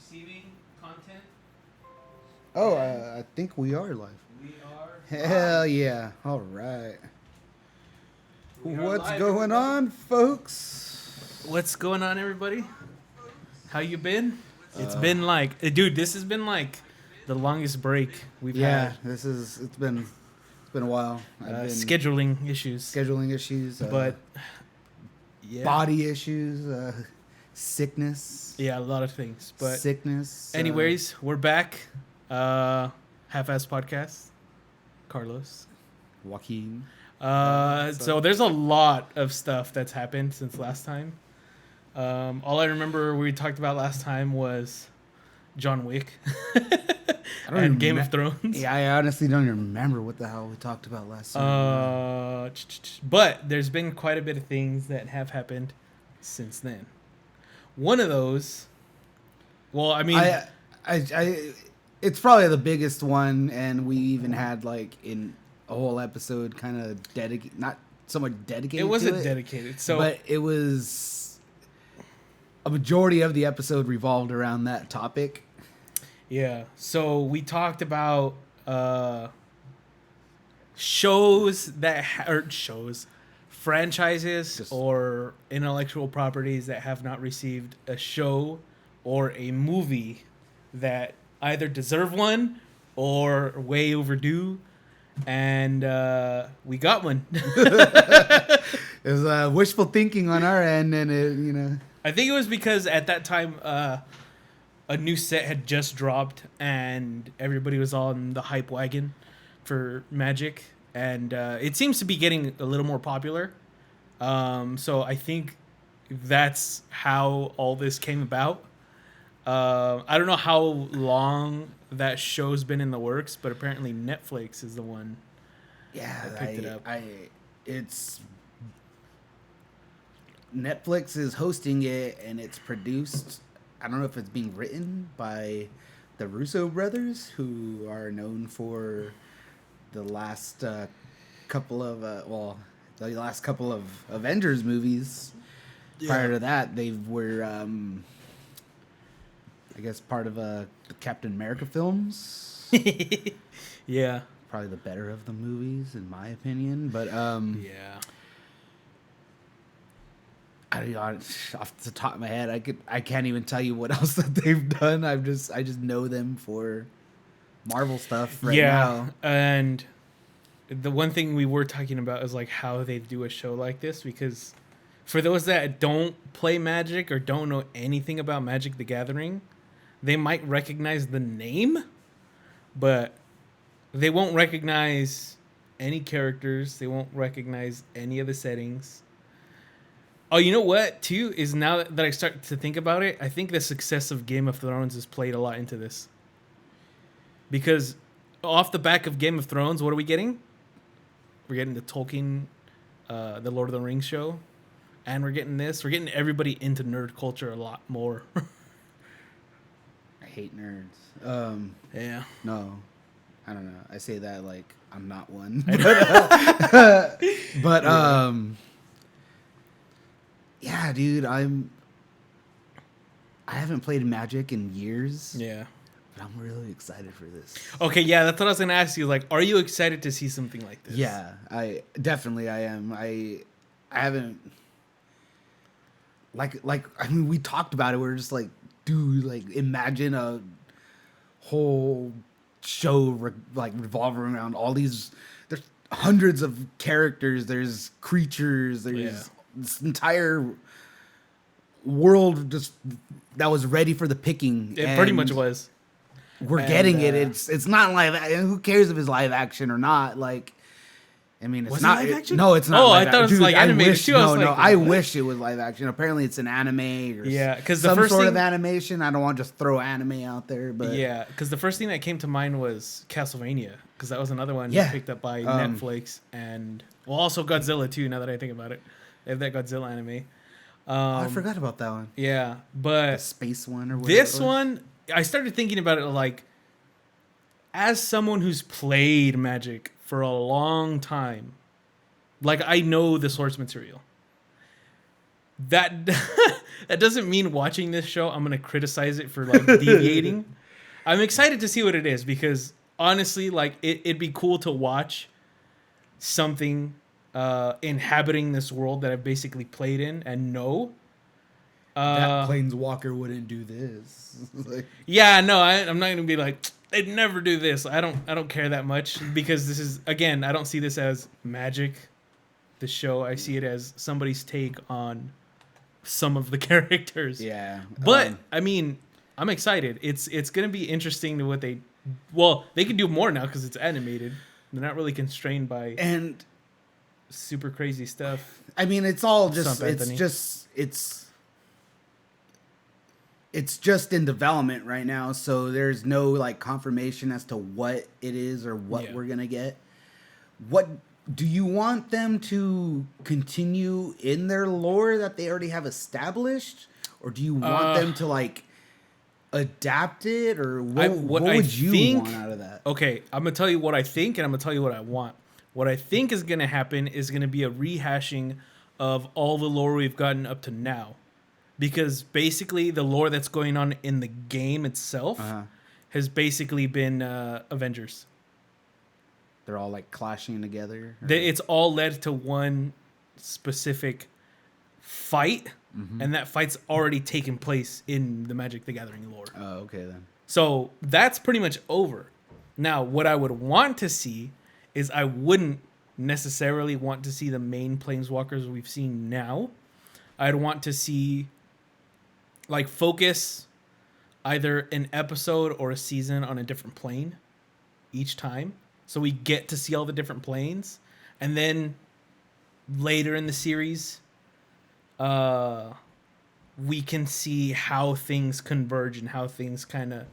Receiving content. Oh, I think we are live. We are. Hell yeah. All right. We are What's live, going everybody. on, folks? What's going on, everybody? How you been? It's been like, dude, this has been like the longest break we've Yeah, had. it's been a while. I've been Scheduling issues, scheduling issues, but yeah, body issues, sickness. yeah, a lot of things. But sickness. anyways, we're back. Half-Ast podcast. Carlos. Joaquin. So there's a lot of stuff that's happened since last time. All I remember we talked about last time was John Wick and Game of Thrones. Yeah, I honestly don't even remember what the hell we talked about last time. But there's been quite a bit of things that have happened since then. One of those, well, I mean, I it's probably the biggest one, and we even had like in a whole episode kind of dedicated, not so much dedicated. it wasn't to it, dedicated. So, but it was a majority of the episode revolved around that topic. yeah. So we talked about shows that franchises or intellectual properties that have not received a show or a movie that either deserve one or way overdue, and we got one. It was wishful thinking on our end, and it. I think it was because at that time a new set had just dropped and everybody was on the hype wagon for Magic, and it seems to be getting a little more popular. So I think that's how all this came about. I don't know how long that show's been in the works, but apparently Netflix is the one. Yeah, that picked it up. It's Netflix is hosting it, and it's produced. I don't know if it's being written by the Russo brothers, who are known for the last couple of the last couple of Avengers movies. Yeah. Prior to that, they were I guess part of the Captain America films. Yeah, probably the better of the movies in my opinion, but yeah. Off the top of my head, I can't even tell you what else that they've done. I just know them for Marvel stuff right now. And the one thing we were talking about is like how they do a show like this, because for those that don't play Magic or don't know anything about Magic the Gathering, they might recognize the name, but they won't recognize any characters. They won't recognize any of the settings. Oh, you know what, too, is now that I start to think about it, I think the success of Game of Thrones has played a lot into this. Because off the back of Game of Thrones, what are we getting? We're getting the Tolkien, the Lord of the Rings show. And we're getting this. We're getting everybody into nerd culture a lot more. I hate nerds. Yeah. No, I don't know. I say that like I'm not one. But yeah, dude, I haven't played Magic in years. Yeah. But I'm really excited for this. Okay, yeah, that's what I was gonna ask you. Like, are you excited to see something like this? Yeah, I am. I haven't like I mean, we talked about it. We were just like, dude, like imagine a whole show revolving around all these. There's hundreds of characters. There's creatures. There's this entire world just that was ready for the picking. It pretty much was. We're getting it. It's not live. Who cares if it's live action or not? Like, I mean, it's not live action. No, it's not. Oh, live I thought it was like animated too. I wish it was live action. Apparently, it's an anime or because some sort of animation. I don't want to just throw anime out there, but yeah, because the first thing that came to mind was Castlevania, because that was another one picked up by Netflix, and also Godzilla too. Now that I think about it, they have that Godzilla anime. I forgot about that one. Yeah, but the space one or whatever. This one, I started thinking about it like, as someone who's played Magic for a long time, like I know the source material. that that doesn't mean watching this show I'm gonna criticize it for like deviating. I'm excited to see what it is because honestly, like it'd be cool to watch something inhabiting this world that I've basically played in and know. That planeswalker wouldn't do this. Like, Yeah, no, I'm not gonna be like they'd never do this. I don't care that much because this is again I don't see this as Magic, the show. I see it as somebody's take on some of the characters. yeah, But I mean, I'm excited. It's gonna be interesting to what they. Well, they can do more now because it's animated. They're not really constrained by and super crazy stuff. I mean, it's all just Stop, Anthony. it's just in development right now, so there's no like confirmation as to what it is or what we're gonna get. What do you want them to continue in their lore that they already have established, or do you want them to like adapt it, or what would you want out of that? Okay, I'm gonna tell you what I think, and I'm gonna tell you what I want. What I think is gonna happen is gonna be a rehashing of all the lore we've gotten up to now. Because basically the lore that's going on in the game itself has basically been Avengers. They're all like clashing together. It's all led to one specific fight, and that fight's already taken place in the Magic the Gathering lore. Oh, okay then. So that's pretty much over. Now, what I would want to see is I wouldn't necessarily want to see the main planeswalkers we've seen now. I'd want to see like focus either an episode or a season on a different plane each time. So we get to see all the different planes. And then later in the series, we can see how things converge and how things kind of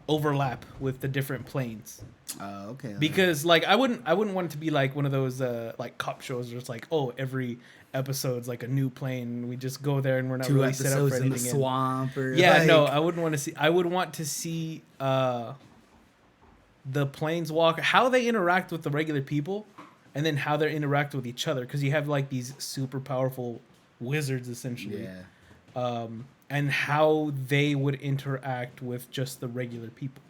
overlap with the different planes. Okay. Because like I wouldn't want it to be like one of those like cop shows where it's like, oh, every episode's like a new plane. We just go there and we're not really set up for anything. In the swamp or yeah, like... no, I wouldn't want to see. I would want to see the planeswalker, how they interact with the regular people, and then how they interact with each other. Because you have like these super powerful wizards essentially. Yeah. And how they would interact with just the regular people.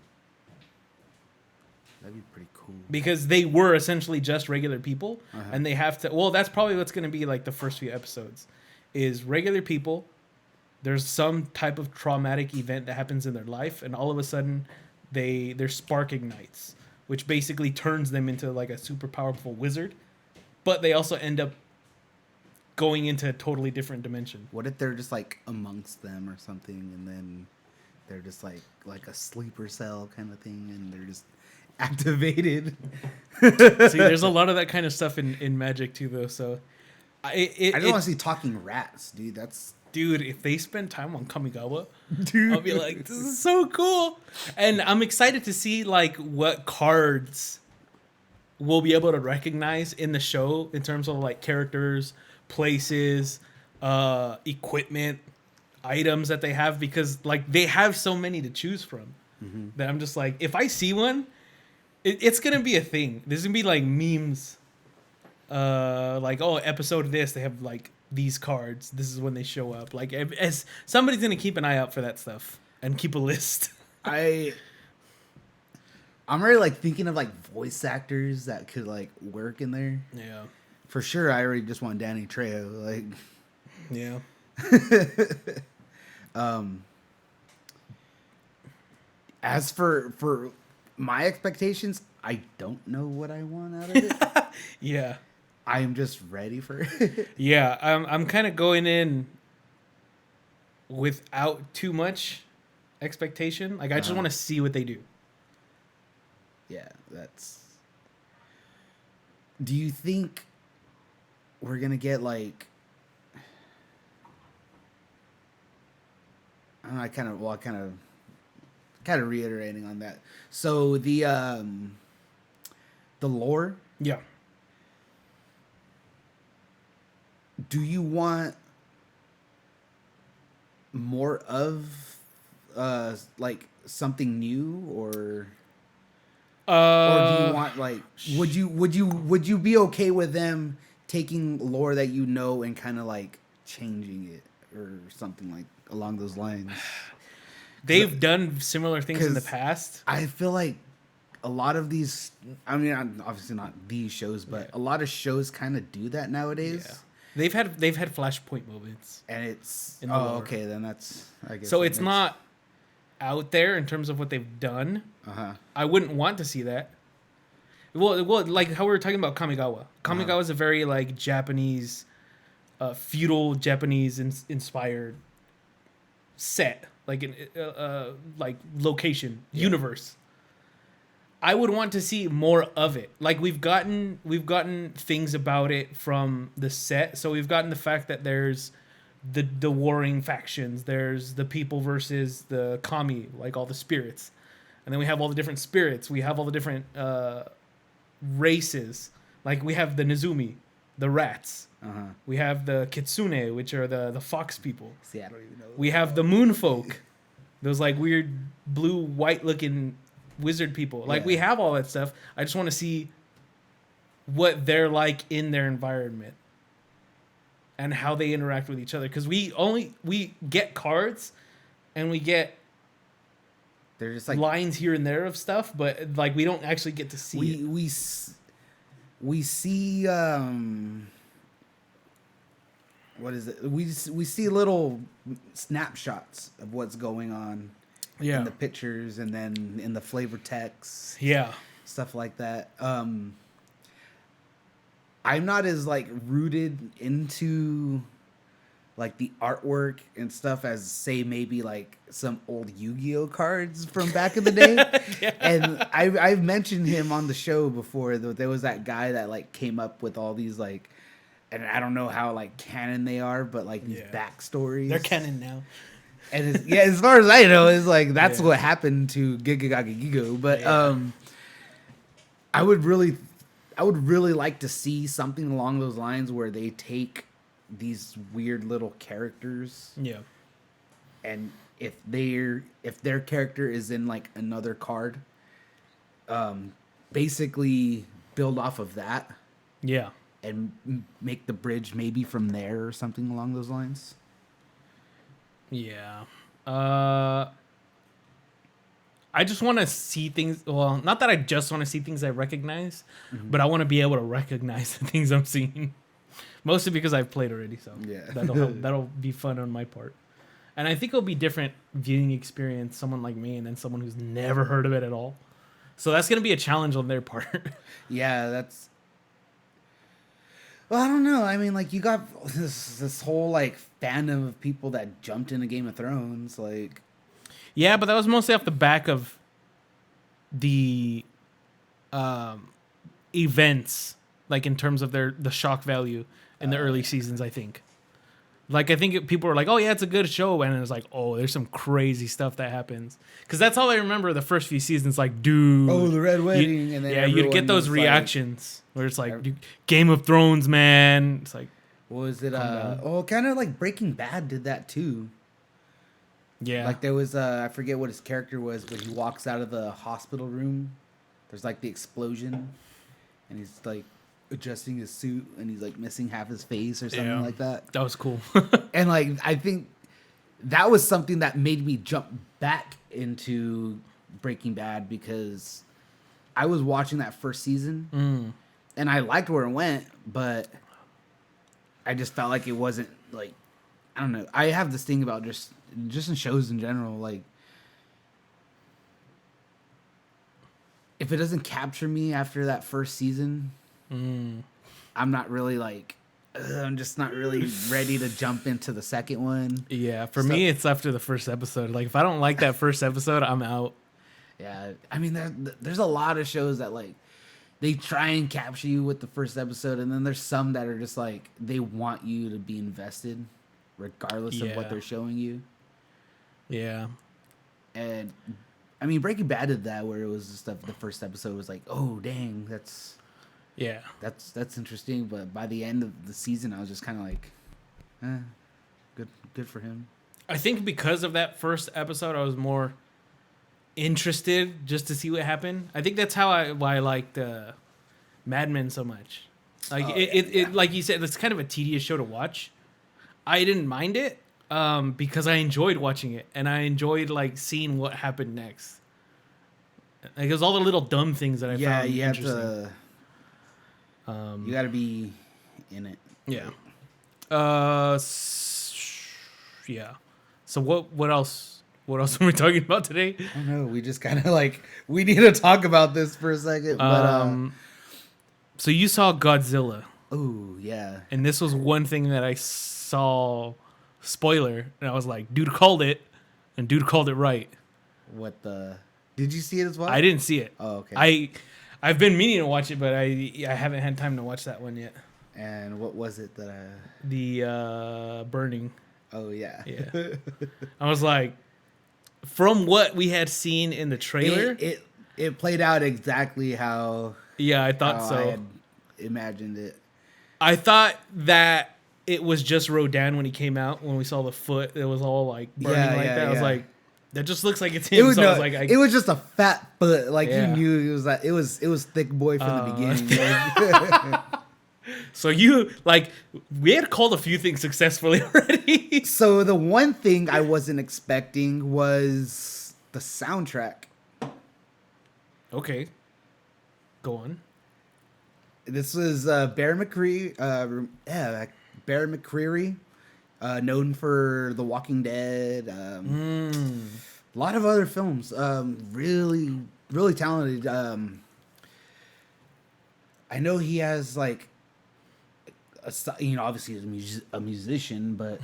That'd be pretty cool. Because they were essentially just regular people, and they have to... Well, that's probably what's going to be like the first few episodes, is regular people, there's some type of traumatic event that happens in their life, and all of a sudden, their spark ignites, which basically turns them into like a super powerful wizard, but they also end up going into a totally different dimension. What if they're just like amongst them or something, and then they're just like a sleeper cell kind of thing, and they're just activated? See, there's a lot of that kind of stuff in Magic too, though. So I don't want to see talking rats, dude. Dude, if they spend time on Kamigawa, dude, I'll be like, this is so cool. And I'm excited to see like what cards we'll be able to recognize in the show in terms of like characters, places, equipment, items that they have, because like they have so many to choose from that I'm just like, if I see one, it's gonna be a thing. There's gonna be like memes, like, oh, episode of this, they have like these cards. This is when they show up. Like, as somebody's gonna keep an eye out for that stuff and keep a list. I'm already like thinking of like voice actors that could like work in there. Yeah, for sure. I already just want Danny Trejo. Like, yeah. As for my expectations, I don't know what I want out of it. Yeah. I'm just ready for it. Yeah, I'm kind of going in without too much expectation. Like, I just want to see what they do. Yeah, that's... Do you think we're going to get, like... I don't know, kind of reiterating on that. So, the lore... Yeah. Do you want more of like something new, or do you want like would you be okay with them taking lore that you know and kind of like changing it or something like along those lines. They've done similar things in the 'Cause past. I feel like a lot of these, I mean, obviously not these shows, but a lot of shows kind of do that nowadays. Yeah. They've had flashpoint moments. And it's In the lore. okay, then that's I guess. So that it's makes- not out there in terms of what they've done. Uh-huh. I wouldn't want to see that. Well, like how we were talking about Kamigawa. Kamigawa is a very like Japanese, feudal Japanese inspired set, like an like location universe. I would want to see more of it. Like we've gotten things about it from the set. So we've gotten the fact that there's the warring factions. There's the people versus the kami, like all the spirits. And then we have all the different spirits. We have all the different races. Like we have the Nezumi, the rats. Uh-huh. We have the Kitsune, which are the fox people. See, I don't even know. We have the moon folk. Those like weird blue white looking wizard people. Like we have all that stuff. I just want to see what they're like in their environment and how they interact with each other, because we get cards and we get They're just like lines here and there of stuff, but like we don't actually get to see it. we see what is it? We see little snapshots of what's going on in the pictures and then in the flavor text. Yeah. Stuff like that. I'm not as like rooted into like the artwork and stuff as say maybe like some old Yu-Gi-Oh cards from back in the day. And I've mentioned him on the show before. There was that guy that like came up with all these like, and I don't know how like canon they are, but like these backstories. They're canon now. And as far as I know, it's like that's what happened to Giga. But I would really like to see something along those lines where they take these weird little characters. Yeah. And if their character is in like another card, basically build off of that. Yeah. And make the bridge maybe from there or something along those lines. Yeah. I just want to see things. Well, not that I just want to see things I recognize, but I want to be able to recognize the things I'm seeing. Mostly because I've played already, so that'll be fun on my part. And I think it'll be different viewing experience, someone like me and then someone who's never heard of it at all. So that's going to be a challenge on their part. Yeah, that's... Well, I don't know. I mean, like, you got this whole, like, fandom of people that jumped into Game of Thrones, like... Yeah, but that was mostly off the back of the events, like, in terms of the shock value in the early seasons, I think. Like, I think people were like, oh, yeah, it's a good show. And it's like, oh, there's some crazy stuff that happens. Because that's all I remember the first few seasons. Like, dude. Oh, the Red Wedding. And then you'd get those reactions where it's like, Game of Thrones, man. It's like. What was it? Kind of like Breaking Bad did that too. Yeah. Like, there was, I forget what his character was, but he walks out of the hospital room. There's, like, the explosion. And he's, like, adjusting his suit and he's like missing half his face or something like that. That was cool. And like I think that was something that made me jump back into Breaking Bad because I was watching that first season and I liked where it went, but I just felt like it wasn't like, I don't know. I have this thing about just in shows in general, like if it doesn't capture me after that first season, I'm not really like, I'm just not really ready to jump into the second one. Yeah, for me, it's after the first episode. Like, if I don't like that first episode, I'm out. Yeah, I mean, there's a lot of shows that, like, they try and capture you with the first episode, and then there's some that are just, like, they want you to be invested, regardless of what they're showing you. Yeah. And, I mean, Breaking Bad did that, where it was just the first episode was like, oh, dang, that's interesting, but by the end of the season, I was just kind of like, good for him. I think because of that first episode, I was more interested just to see what happened. I think that's why I liked Mad Men so much. Like it like you said, it's kind of a tedious show to watch. I didn't mind it because I enjoyed watching it and I enjoyed like seeing what happened next. Like it was all the little dumb things that I found you have interesting. to. You got to be in it. Yeah. Yeah. So what else? What else are we talking about today? I don't know. We just kind of like we need to talk about this for a second. But So you saw Godzilla. oh yeah. And this was one thing that I saw, spoiler, and I was like, dude called it, and dude called it right. What the? Did you see it as well? I didn't see it. Oh, okay. I've been meaning to watch it, but I haven't had time to watch that one yet. And what was it that I... The burning. Oh, yeah. Yeah. I was like, from what we had seen in the trailer... It played out exactly how... Yeah, I thought so. I had imagined it. I thought that it was just Rodan when he came out, when we saw the foot. It was all like burning that. I was like, that just looks like it's him. It was just a fat foot. Like you knew it was like it was thick boy from the beginning. So we had called a few things successfully already. So the one thing I wasn't expecting was the soundtrack. Okay. Go on. This was Bear McCreary. Bear McCreary, known for The Walking Dead. A lot of other films. Really, really talented. I know he has like, obviously he's a musician, but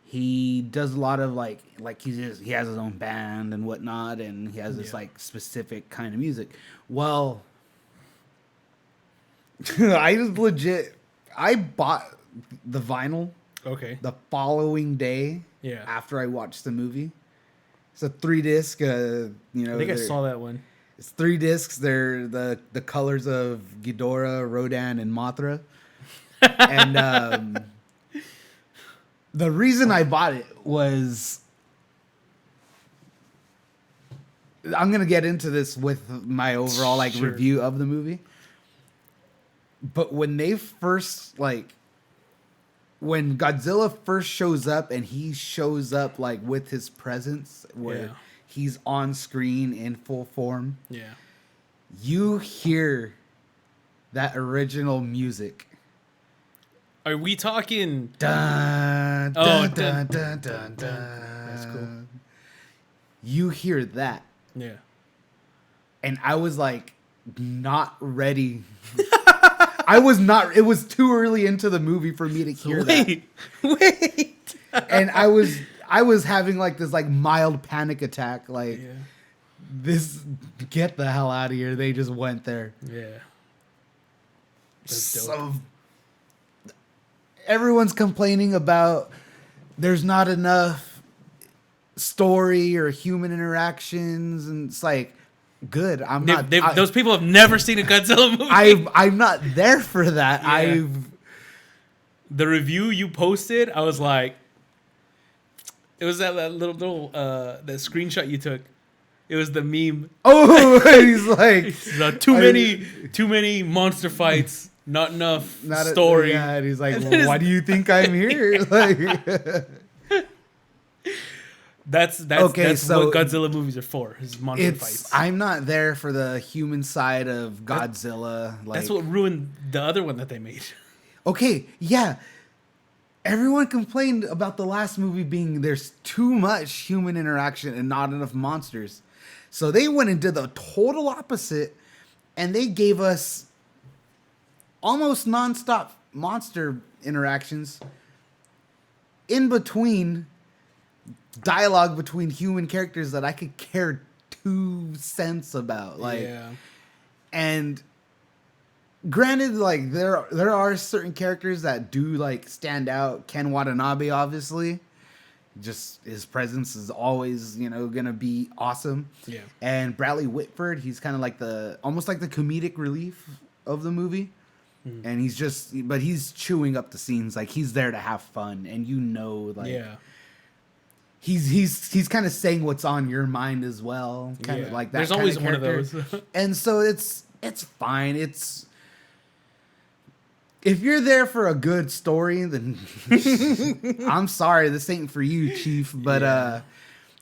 he does a lot of like he has his own band and whatnot, and he has this like specific kind of music. Well, I bought the vinyl. Okay. The following day. Yeah. After I watched the movie. It's a 3-disc. I think I saw that one. It's 3 discs. They're the colors of Ghidorah, Rodan, and Mothra. And the reason I bought it was, I'm gonna get into this with my overall review of the movie. But when they first when Godzilla first shows up, and he shows up like with his presence where he's on screen in full form. Yeah. You hear that original music. Are we talking? Dun, dun, dun, dun, dun, dun. That's cool. You hear that. Yeah. And I was like, not ready. I was not. It was too early into the movie for me to hear that. Wait. And I was having like this like mild panic attack. Like, this, get the hell out of here. They just went there. Yeah. So everyone's complaining about there's not enough story or human interactions, and it's like, good. Those people have never seen a Godzilla movie. I'm not there for that. Yeah. The review you posted, I was like, it was that little that screenshot you took. It was the meme. Oh, he's like, too many monster fights, not enough story. And he's like, why do you think I'm here? Like, That's okay, so what Godzilla movies are for. Is monster fights. I'm not there for the human side of Godzilla. That's what ruined the other one that they made. Okay, yeah. Everyone complained about the last movie being there's too much human interaction and not enough monsters. So they went and did the total opposite, and they gave us almost nonstop monster interactions in between dialogue between human characters that I could care 2 cents about. And granted, like there are certain characters that do like stand out. Ken Watanabe, obviously, just his presence is always gonna be awesome. Yeah. And Bradley Whitford, he's kind of like almost like the comedic relief of the movie. Mm-hmm. And he's chewing up the scenes. Like, he's there to have fun, and he's kind of saying what's on your mind as well. Kind of like that. There's always one of those. And so it's fine. if you're there for a good story, then I'm sorry, this ain't for you, Chief. But Yeah.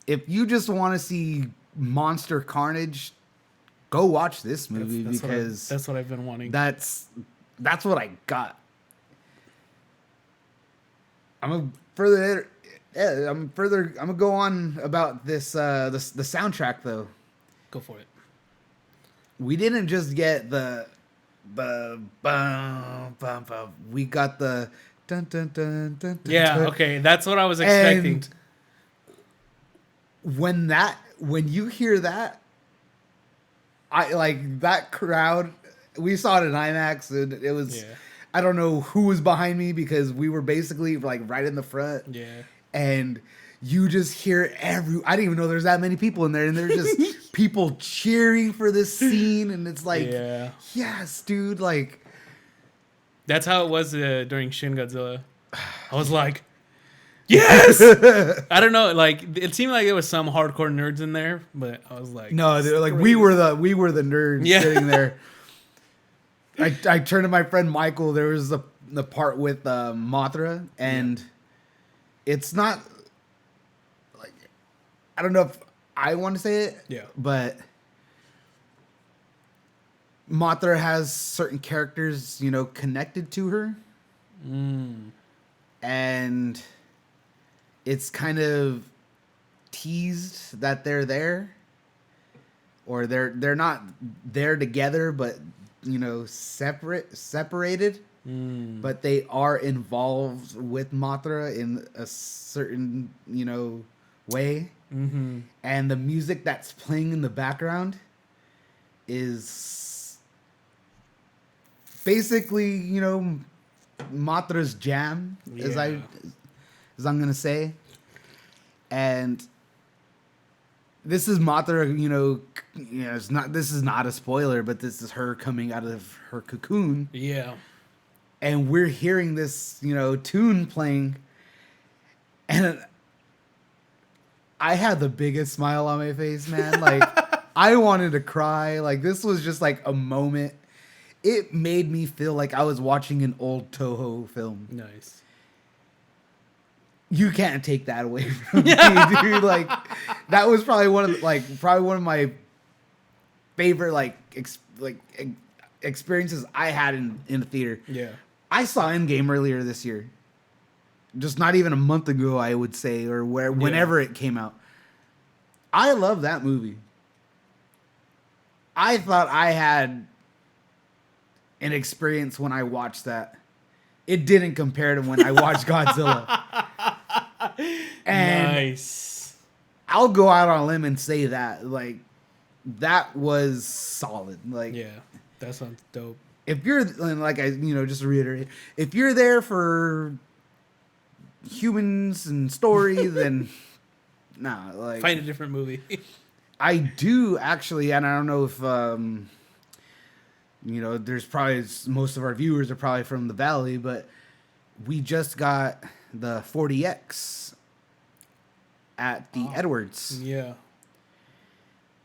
if you just want to see monster carnage, go watch this movie because that's what I've been wanting. that's what I got. I'm gonna further. Yeah, I'm gonna go on about this. The soundtrack though. Go for it. We didn't just get the we got the dun dun dun dun. Dun, Yeah. dun. Okay. That's what I was expecting. And when you hear that, I like that crowd. We saw it in IMAX, and it was. Yeah. I don't know who was behind me because we were basically like right in the front. Yeah. And you just hear I didn't even know there's that many people in there, and there's just people cheering for this scene, and it's like, Yeah. yes, dude, like That's how it was during Shin Godzilla. I was like, yes. I don't know. Like it seemed like there was some hardcore nerds in there, but I was like, no, they're like we were the nerds Yeah. sitting there. I turned to my friend Michael. There was the part with Mothra, and it's not like I don't know if I want to say it, Yeah. but Mothra has certain characters, connected to her, and it's kind of teased that they're there, or they're not there together, but separated. But they are involved with Mothra in a certain way, and the music that's playing in the background is basically Mothra's jam, as I'm gonna say. And this is Mothra, this is not a spoiler, but this is her coming out of her cocoon. Yeah. And we're hearing this, tune playing, and I had the biggest smile on my face, man. Like, I wanted to cry. Like, this was just like a moment. It made me feel like I was watching an old Toho film. Nice. You can't take that away from me, dude. Like, that was probably one of my favorite experiences I had in the theater. Yeah. I saw Endgame earlier this year. Just not even a month ago, I would say, or whenever it came out. I love that movie. I thought I had an experience when I watched that. It didn't compare to when I watched Godzilla. And nice. I'll go out on a limb and say that. Like, that was solid. Like, Yeah. That sounds dope. if you're, like I, just to reiterate, if you're there for humans and story, then nah, like Find a different movie. I do actually, and I don't know if there's probably most of our viewers are probably from the Valley, but we just got the 40X at the Edwards. Yeah.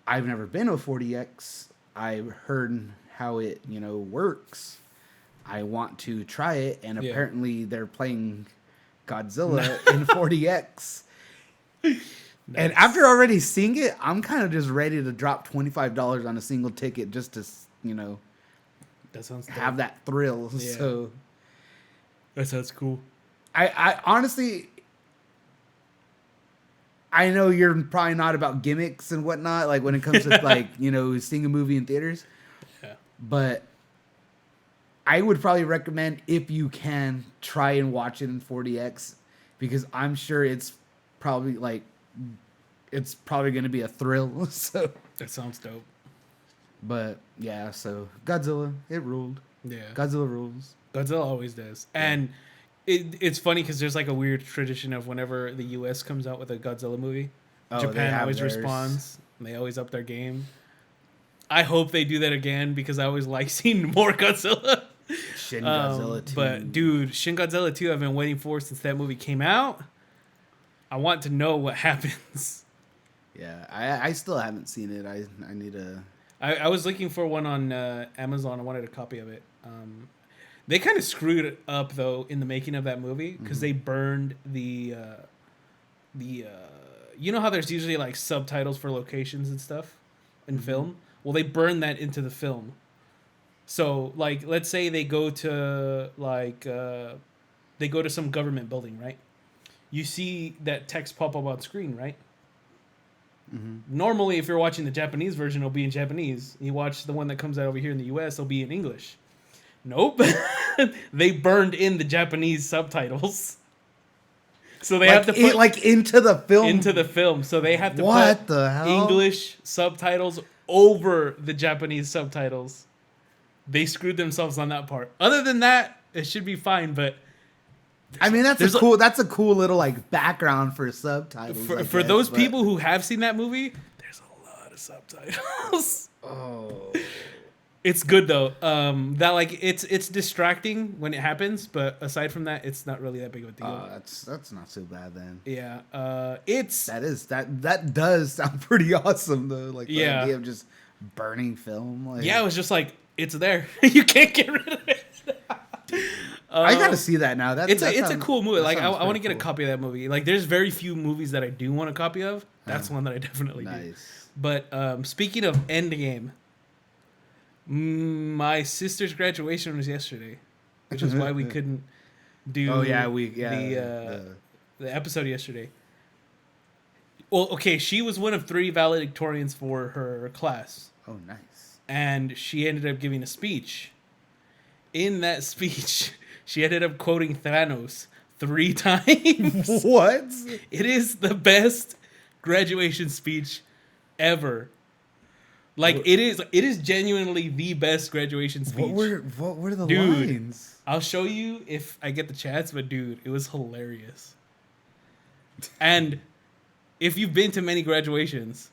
I've never been to a 40X. I've heard how it, works. I want to try it, and apparently they're playing Godzilla in 40X. Nice. And after already seeing it, I'm kind of just ready to drop $25 on a single ticket just to, that sounds dope. have that thrill. Yeah. So that sounds cool. I honestly, I know you're probably not about gimmicks and whatnot, like when it comes to seeing a movie in theaters. Yeah. But I would probably recommend, if you can, try and watch it in 40X, because I'm sure it's probably going to be a thrill. So That sounds dope. But yeah, so Godzilla, it ruled. Yeah. Godzilla rules. Godzilla always does. Yeah. And it's funny because there's like a weird tradition of whenever the U.S. comes out with a Godzilla movie, Japan always responds. And they always up their game. I hope they do that again because I always like seeing more Godzilla. Shin Godzilla 2. But dude, Shin Godzilla 2 I've been waiting for since that movie came out. I want to know what happens. Yeah, I still haven't seen it. I need to... I was looking for one on Amazon. I wanted a copy of it. They kind of screwed it up though in the making of that movie because they burned the you know how there's usually like subtitles for locations and stuff in film. Well, they burned that into the film. So like, let's say they go to they go to some government building, right? You see that text pop up on screen, right? Normally, if you're watching the Japanese version, it'll be in Japanese. You watch the one that comes out over here in the U.S., it'll be in English. Nope. They burned in the Japanese subtitles. So they have to put into the film. Into the film. So they have to What put the hell? English subtitles over the Japanese subtitles. They screwed themselves on that part. Other than that, it should be fine, but I mean, that's a cool little like background for subtitles. For those people who have seen that movie, there's a lot of subtitles. Oh. It's good though. That like it's distracting when it happens, but aside from that, it's not really that big of a deal. That's not so bad then. Yeah. That does sound pretty awesome though. Like the idea of just burning film. Like, yeah, it was just like it's there. You can't get rid of it. I gotta see that now. It's a cool movie. Like I want to get a copy of that movie. Like there's very few movies that I do want a copy of. That's one that I definitely do. But speaking of Endgame, my sister's graduation was yesterday, which is why we couldn't do the episode yesterday. Well, okay, she was one of 3 valedictorians for her class. Oh, nice. And she ended up giving a speech. In that speech, she ended up quoting Thanos 3 times. What? It is the best graduation speech ever. Like it is genuinely the best graduation speech. What were the lines? I'll show you if I get the chance, but dude, it was hilarious. And if you've been to many graduations,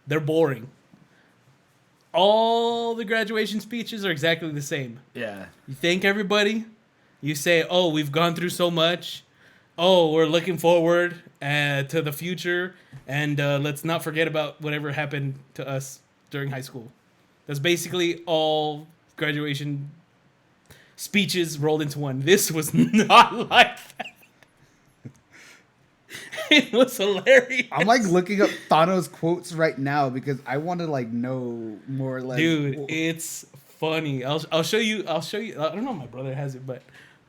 they're boring. All the graduation speeches are exactly the same. Yeah. You thank everybody. You say, "Oh, we've gone through so much. Oh, we're looking forward to the future, and let's not forget about whatever happened to us during high school." That's basically all graduation speeches rolled into one. This was not like that. It was hilarious. I'm like looking up Thanos quotes right now because I want to like know more or less. Dude, it's funny. I'll show you. I don't know if my brother has it, but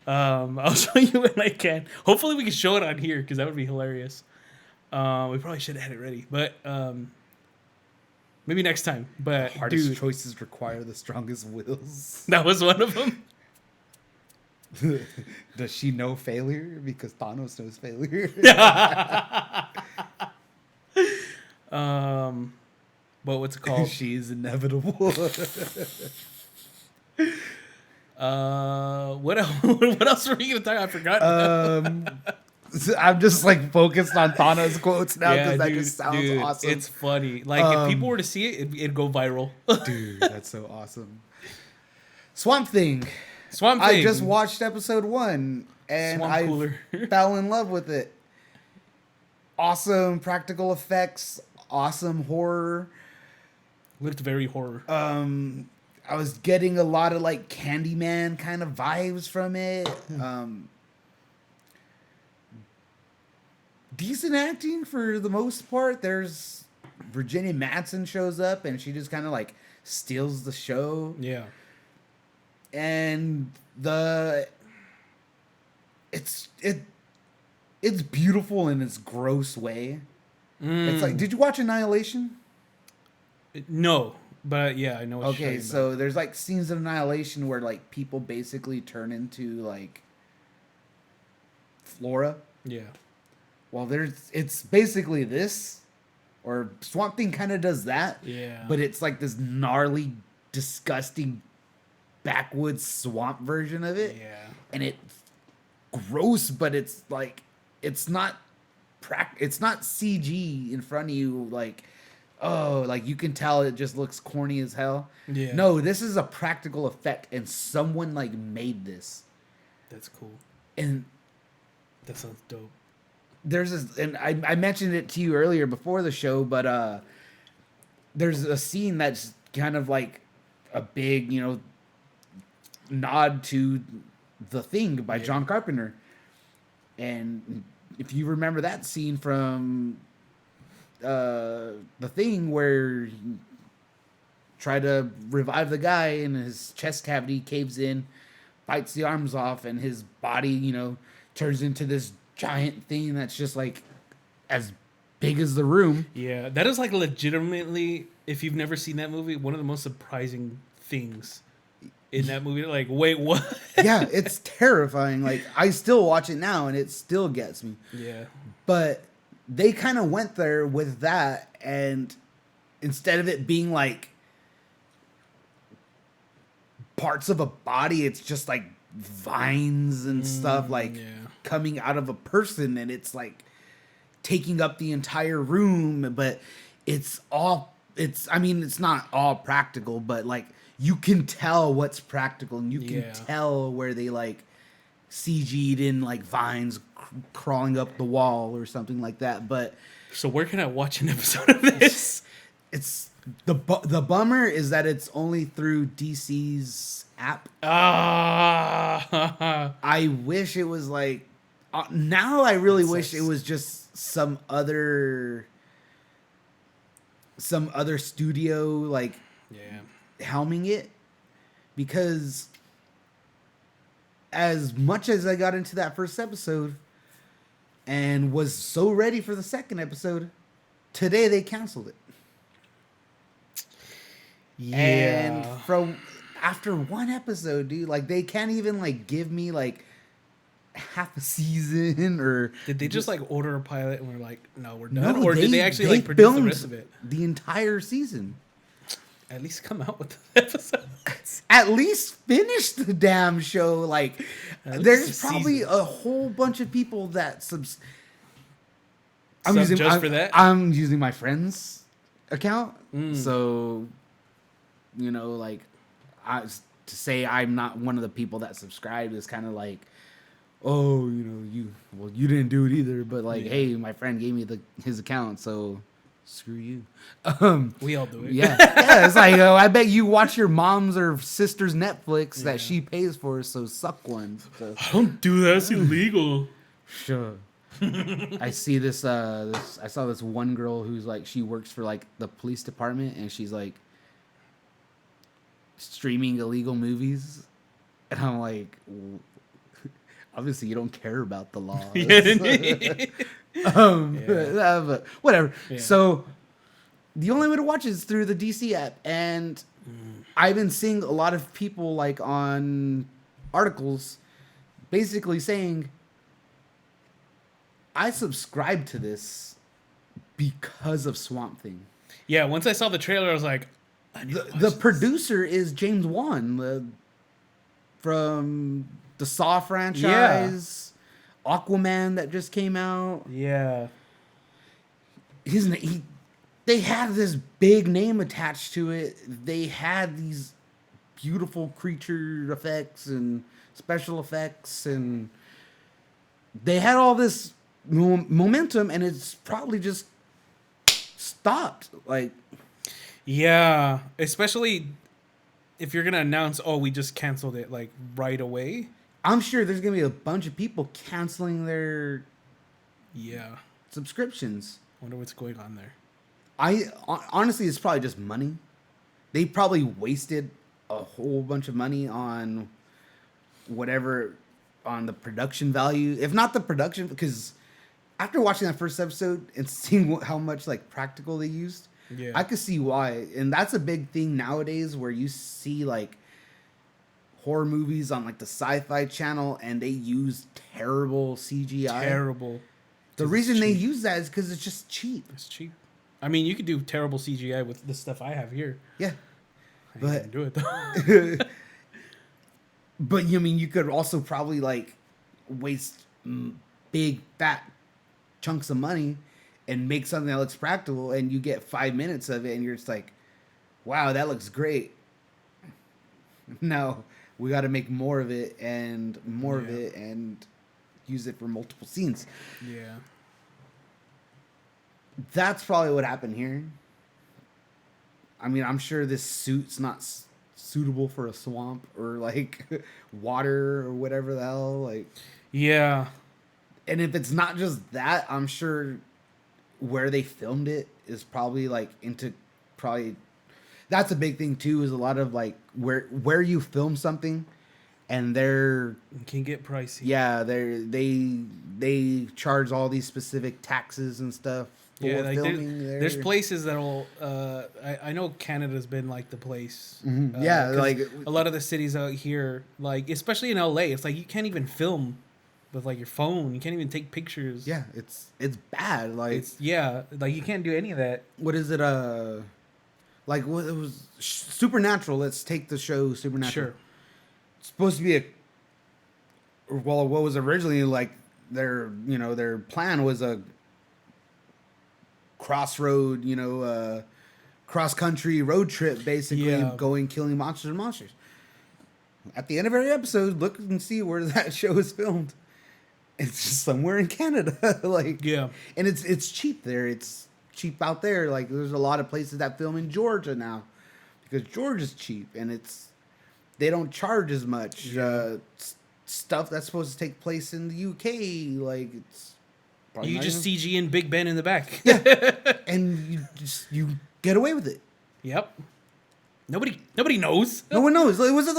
I'll show you when I can. Hopefully we can show it on here because that would be hilarious. We probably should have had it ready, but maybe next time. But hardest choices require the strongest wills. That was one of them. Does she know failure? Because Thanos knows failure. But what's it called? She's inevitable. What else were we gonna talk? I forgot. I'm just like focused on Thanos quotes now because that just sounds awesome. It's funny. Like if people were to see it, it'd go viral. Dude, that's so awesome. Swamp Thing. I just watched episode 1 and I fell in love with it. Awesome practical effects, awesome horror. Looked very horror. I was getting a lot of like Candyman kind of vibes from it. Decent acting for the most part. There's Virginia Madsen shows up and she just kind of like steals the show. Yeah. And it's beautiful in its gross way. It's like, did you watch Annihilation? No, but yeah, I know what you're talking so there's like scenes of Annihilation where like people basically turn into like flora. Yeah. Well, it's basically this, or Swamp Thing kind of does that. Yeah. But it's like this gnarly, disgusting backwoods swamp version of it. Yeah. And it's gross, but it's like it's not CG in front of you like, oh, like you can tell it just looks corny as hell. Yeah. No, this is a practical effect and someone like made this. That's cool. And that sounds dope. There's this, and I mentioned it to you earlier before the show, but there's a scene that's kind of like a big, nod to The Thing by Yeah. John Carpenter. And if you remember that scene from The Thing where he tried to revive the guy and his chest cavity caves in, bites the arms off, and his body, turns into this giant thing that's just like as big as the room. Yeah, that is like legitimately, if you've never seen that movie, one of the most surprising things in that movie. Like, wait, what? Yeah, it's terrifying. Like, I still watch it now and it still gets me. Yeah. But they kind of went there with that, and instead of it being like parts of a body, it's just like vines and stuff like yeah. coming out of a person, and it's like taking up the entire room. But it's not all practical, but like you can tell what's practical, and you can Yeah. tell where they like CG'd in like vines crawling up the wall or something like that. But So where can I watch an episode of this? it's the bummer is that it's only through DC's app. Ah. I wish it was like now I really That wish sucks. it was just some other studio like Yeah. helming it, because as much as I got into that first episode and was so ready for the second episode, today they canceled it. Yeah. And from after one episode, dude, like they can't even like give me like half a season or Did they just like order a pilot and we're like, no, we're done? no, Or did they actually like produce the filmed rest of it? the entire season. At least come out with the episodes. At least finish the damn show. Like, At least there's a probably season. a whole bunch of people that Sub just for that? I'm using my friend's account, Mm. so like to say I'm not one of the people that subscribed is kind of like, oh, you didn't do it either, but like, Yeah. hey, my friend gave me his account, so screw you. We all do it. Yeah, it's like, I bet you watch your mom's or sister's Netflix Yeah. that she pays for, so suck one. So, I don't do that. It's illegal. sure. I see this. I saw this one girl who's like, she works for like the police department, and she's like streaming illegal movies, and I'm like, obviously you don't care about the law. Yeah. But whatever. Yeah. So the only way to watch it is through the DC app, and I've been seeing a lot of people like on articles basically saying, I subscribe to this because of Swamp Thing. Yeah, once I saw the trailer, I was like, I need to watch The this. producer is James Wan from the Saw franchise, Aquaman that just came out. Yeah. They had this big name attached to it. They had these beautiful creature effects and special effects, and they had all this momentum, and it's probably just stopped. Like, Yeah. Especially if you're going to announce, oh, we just canceled it like right away. I'm sure there's gonna be a bunch of people canceling their Yeah. subscriptions. Wonder what's going on there. Honestly, it's probably just money. They probably wasted a whole bunch of money on whatever, on the production value, if not the production, because after watching that first episode and seeing how much like practical they used, Yeah. I could see why. And that's a big thing nowadays, where you see like horror movies on like the Sci-Fi Channel and they use terrible CGI. Terrible. The 'Cause reason it's they cheap. use that is because it's just cheap. It's cheap. I mean, you could do terrible CGI with the stuff I have here. Yeah. I But- can't do it though. But you could also probably like waste big fat chunks of money and make something that looks practical, and you get 5 minutes of it, and you're just like, wow, that looks great. No, we got to make more of it and more of Yeah. it and use it for multiple scenes. Yeah. That's probably what happened here. I mean, I'm sure this suit's not suitable for a swamp or like water or whatever the hell. Like, Yeah. and if it's not just that, I'm sure where they filmed it is probably like into probably that's a big thing too, is a lot of like where you film something and they're It can get pricey. yeah, they charge all these specific taxes and stuff for Yeah, like filming there. there's places that'll. I know Canada's been like the place. Yeah, 'cause like a lot of the cities out here, like especially in LA, it's like you can't even film with like your phone. You can't even take pictures. yeah, it's bad. Like It's like you can't do any of that. what is it? Like what it was Supernatural. Let's take the show Supernatural. Sure. It's supposed to be what was originally like their plan was a crossroad, cross country road trip, basically going killing monsters. At the end of every episode, look and see where that show is filmed. It's just somewhere in Canada, like and it's cheap there. It's cheap out there. Like there's a lot of places that film in Georgia now because Georgia's cheap and they don't charge as much. Stuff that's supposed to take place in the UK, like it's you just CG in Big Ben in the back. and you get away with it. Yep. Nobody knows. No one knows. Like, was it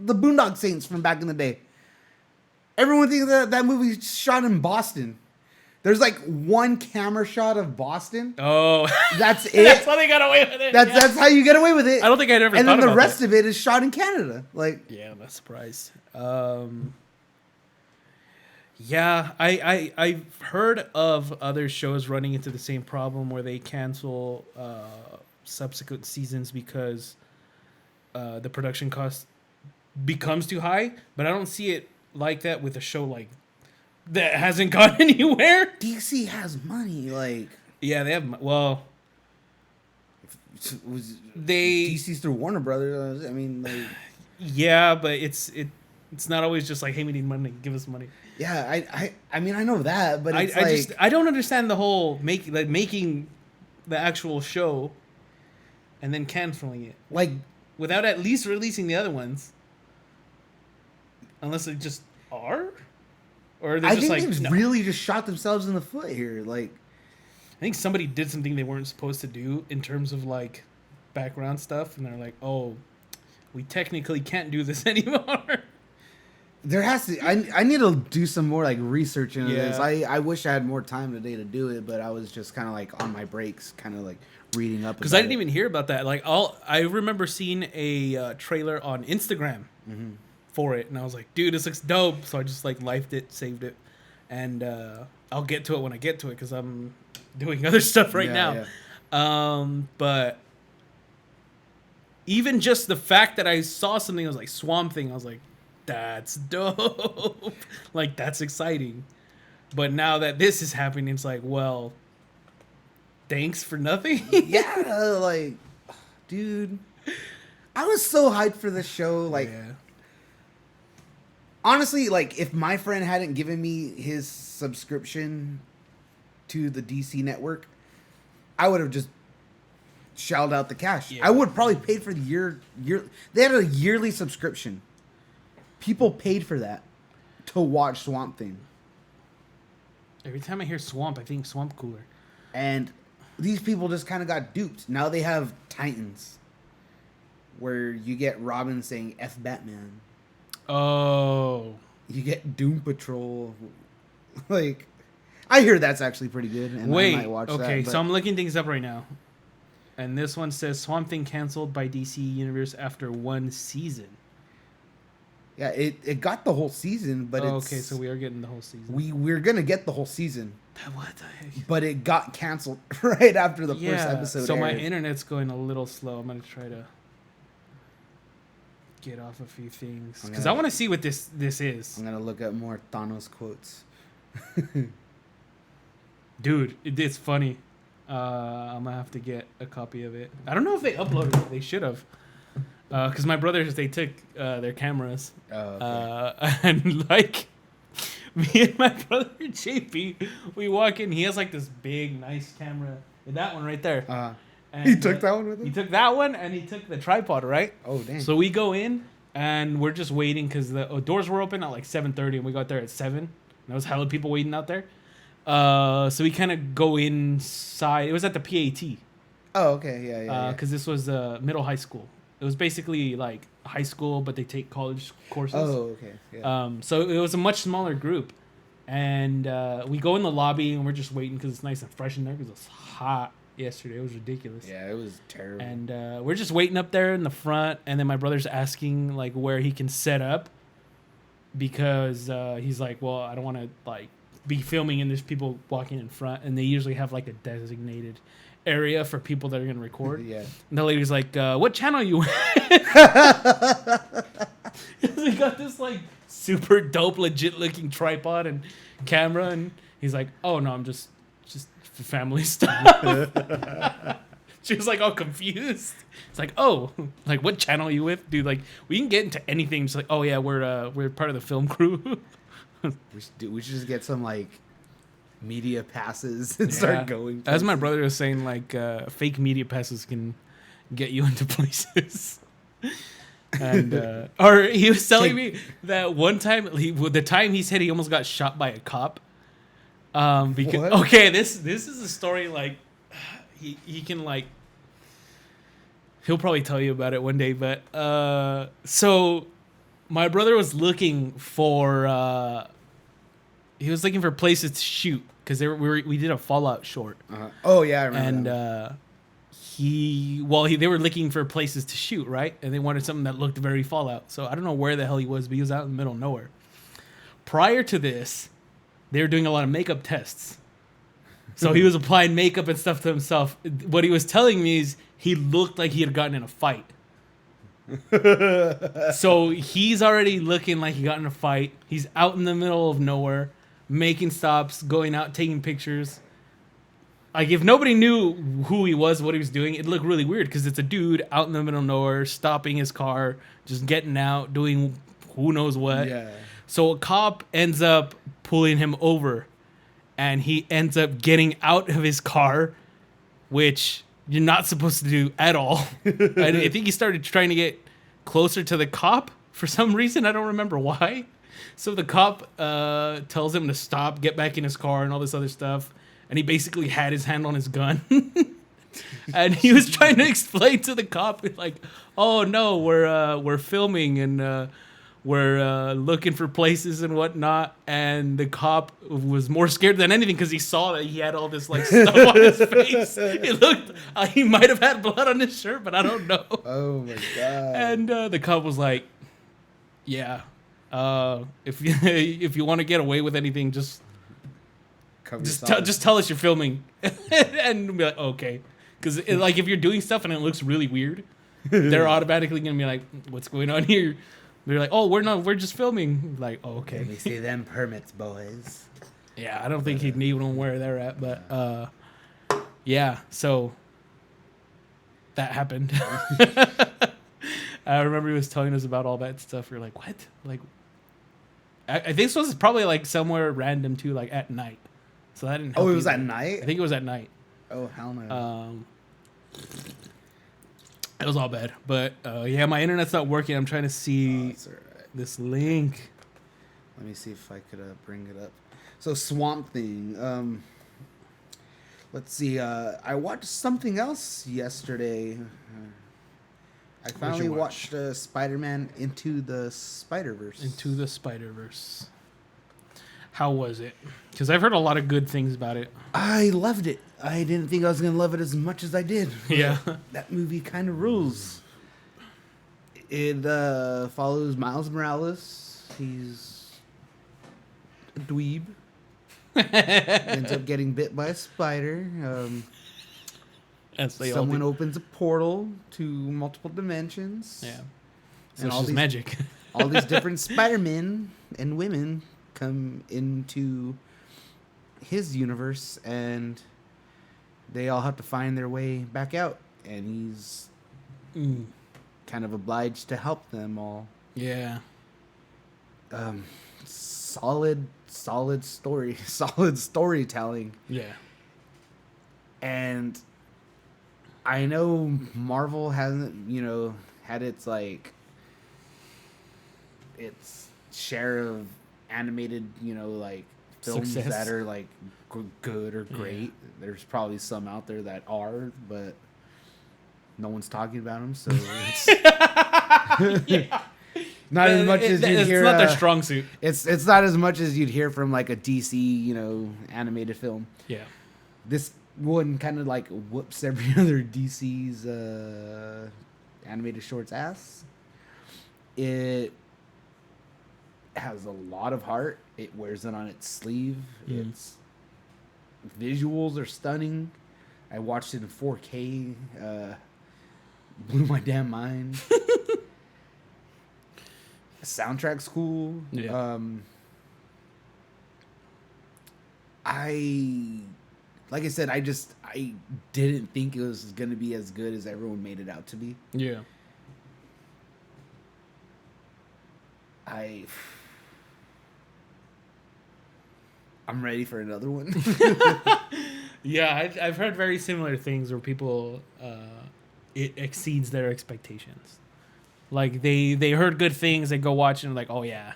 the Boondock Saints from back in the day? Everyone thinks that movie shot in Boston. There's like one camera shot of Boston. Oh, that's it. That's how they got away with it. That's how you get away with it. I don't think I'd ever. And thought then the about rest that. of it is shot in Canada. Like, yeah, I'm not surprised. Yeah, I've heard of other shows running into the same problem where they cancel subsequent seasons because the production cost becomes too high. But I don't see it like that with a show like that hasn't gone anywhere. DC has money. Like, yeah, they have. Well, DC's through Warner Brothers. I mean, like, yeah, but it's not always just like, hey, we need money, give us money. Yeah, I mean I know that, but it's I don't understand the whole making the actual show and then canceling it, like, without at least releasing the other ones, unless they just are, or they're I just think like they really just shot themselves in the foot here. Like, I think somebody did something they weren't supposed to do in terms of like background stuff, and they're like, oh, we technically can't do this anymore. there has to. I need to do some more like research into Yeah. this. I wish I had more time today to do it, but I was just kind of like on my breaks, kind of like reading up. Because I didn't even hear about that. Like, I remember seeing a trailer on Instagram for it, and I was like, dude, this looks dope. So I just like liked it, saved it, and I'll get to it when I get to it because I'm doing other stuff right now. Yeah. But even just the fact that I saw something that was like Swamp Thing, I was like, that's dope. Like, that's exciting. But now that this is happening, it's like, well, thanks for nothing. Yeah, like, dude, I was so hyped for this show. Like, yeah. honestly, like, if my friend hadn't given me his subscription to the DC network, I would have just shelled out the cash. Yeah. I would have probably paid for the year. They had a yearly subscription. People paid for that to watch Swamp Thing. Every time I hear Swamp, I think Swamp Cooler. And these people just kind of got duped. Now they have Titans, where you get Robin saying F Batman. Oh. You get Doom Patrol. Like, I hear that's actually pretty good. And Wait, I might watch okay, that, so I'm looking things up right now. And this one says Swamp Thing canceled by DC Universe after one season. yeah, it got the whole season, but it's... Okay, so we are getting the whole season. We're going to get the whole season. What the heck? But it got canceled right after the first episode so my aired. internet's going a little slow. I'm going to try to get off a few things. Because I want to see what this is. I'm going to look up more Thanos quotes. Dude, it's funny. I'm going to have to get a copy of it. I don't know if they uploaded it. They should have. Because my brothers, they took their cameras. Oh, okay. And like, me and my brother JP, we walk in. He has like this big, nice camera. That one right there. And, He took that one with him? He took that one, and he took the tripod, right? Oh, dang. So we go in, and we're just waiting because the doors were open at like 7:30, and we got there at 7. And there was hella people waiting out there. So we kind of go inside. It was at the PAT. Oh, okay. Yeah. Because this was middle high school. It was basically like high school, but they take college courses. Oh, okay. Yeah. So it was a much smaller group. And we go in the lobby, and we're just waiting because it's nice and fresh in there because it's hot yesterday. It was ridiculous. Yeah, it was terrible. And we're just waiting up there in the front, and then my brother's asking like where he can set up because he's like, well, I don't want to like be filming and there's people walking in front, and they usually have like a designated area for people that are gonna record. Yeah. And the lady's like, what channel you with? He got this like super dope, legit looking tripod and camera, and he's like, oh no, I'm just for family stuff. She was like all confused. It's like, oh, like what channel are you with, dude? Like we can get into anything. Just like, oh yeah, we're part of the film crew. We should just get some like media passes and start going. As my brother was saying, like fake media passes can get you into places. And or he was telling me that one time the time he said he almost got shot by a cop. Because What? okay, this is a story like he can like he'll probably tell you about it one day, but so my brother was looking for places to shoot because we did a Fallout short. Oh yeah, I remember. And they were looking for places to shoot, right? And they wanted something that looked very Fallout. So I don't know where the hell he was, but he was out in the middle of nowhere. Prior to this, they were doing a lot of makeup tests. So he was applying makeup and stuff to himself. What he was telling me is he looked like he had gotten in a fight. So he's already looking like he got in a fight. He's out in the middle of nowhere, making stops, going out, taking pictures. Like, if nobody knew who he was, what he was doing, it'd look really weird because it's a dude out in the middle of nowhere, stopping his car, just getting out, doing who knows what. Yeah. So a cop ends up pulling him over, and he ends up getting out of his car, which you're not supposed to do at all. I think he started trying to get closer to the cop for some reason. I don't remember why. So the cop tells him to stop, get back in his car, and all this other stuff. And he basically had his hand on his gun. And he was trying to explain to the cop, like, oh, no, we're filming and we're looking for places and whatnot. And the cop was more scared than anything because he saw that he had all this like stuff on his face. It looked, he might have had blood on his shirt, but I don't know. Oh, my God. And the cop was like, yeah, if you want to get away with anything, just tell us you're filming, and we'll be like, okay, because like if you're doing stuff and it looks really weird, they're automatically gonna be like, what's going on here? They're like, oh, we're just filming. Like, oh, okay. Let me see them permits, boys. Yeah, I don't think he'd need them where they're at, but yeah, so that happened. I remember he was telling us about all that stuff. You're like, what? Like, I think this was probably like somewhere random too, like at night. So that didn't help. Oh, it was either. at night? I think it was at night. Oh, hell no. It was all bad. But yeah, my internet's not working. I'm trying to see this link. Let me see if I could bring it up. So Swamp Thing. Let's see. I watched something else yesterday. I finally watched Spider-Man Into the Spider-Verse. Into the Spider-Verse. How was it? Because I've heard a lot of good things about it. I loved it. I didn't think I was going to love it as much as I did. Yeah. That movie kind of rules. It follows Miles Morales. He's a dweeb. Ends up getting bit by a spider. Someone opens a portal to multiple dimensions. Yeah. And all these magic. all these different Spider-Men and women come into his universe, and they all have to find their way back out. And he's kind of obliged to help them all. Yeah. Solid story. Solid storytelling. Yeah. And I know Marvel hasn't, had its like its share of animated, like films Success. that are like good or great. There's probably some out there that are, but no one's talking about them, so it's Yeah. not as much as you'd hear. It's not their strong suit. It's not as much as you'd hear from like a DC, animated film. Yeah. This one kind of like whoops every other DC's animated shorts ass. It has a lot of heart. It wears it on its sleeve. Its visuals are stunning. I watched it in 4K. Blew my damn mind. Soundtrack's cool. Yeah. Like I said, I didn't think it was gonna be as good as everyone made it out to be. Yeah. I'm ready for another one. Yeah, I've heard very similar things where people it exceeds their expectations. Like they heard good things, they go watch it and like, oh yeah,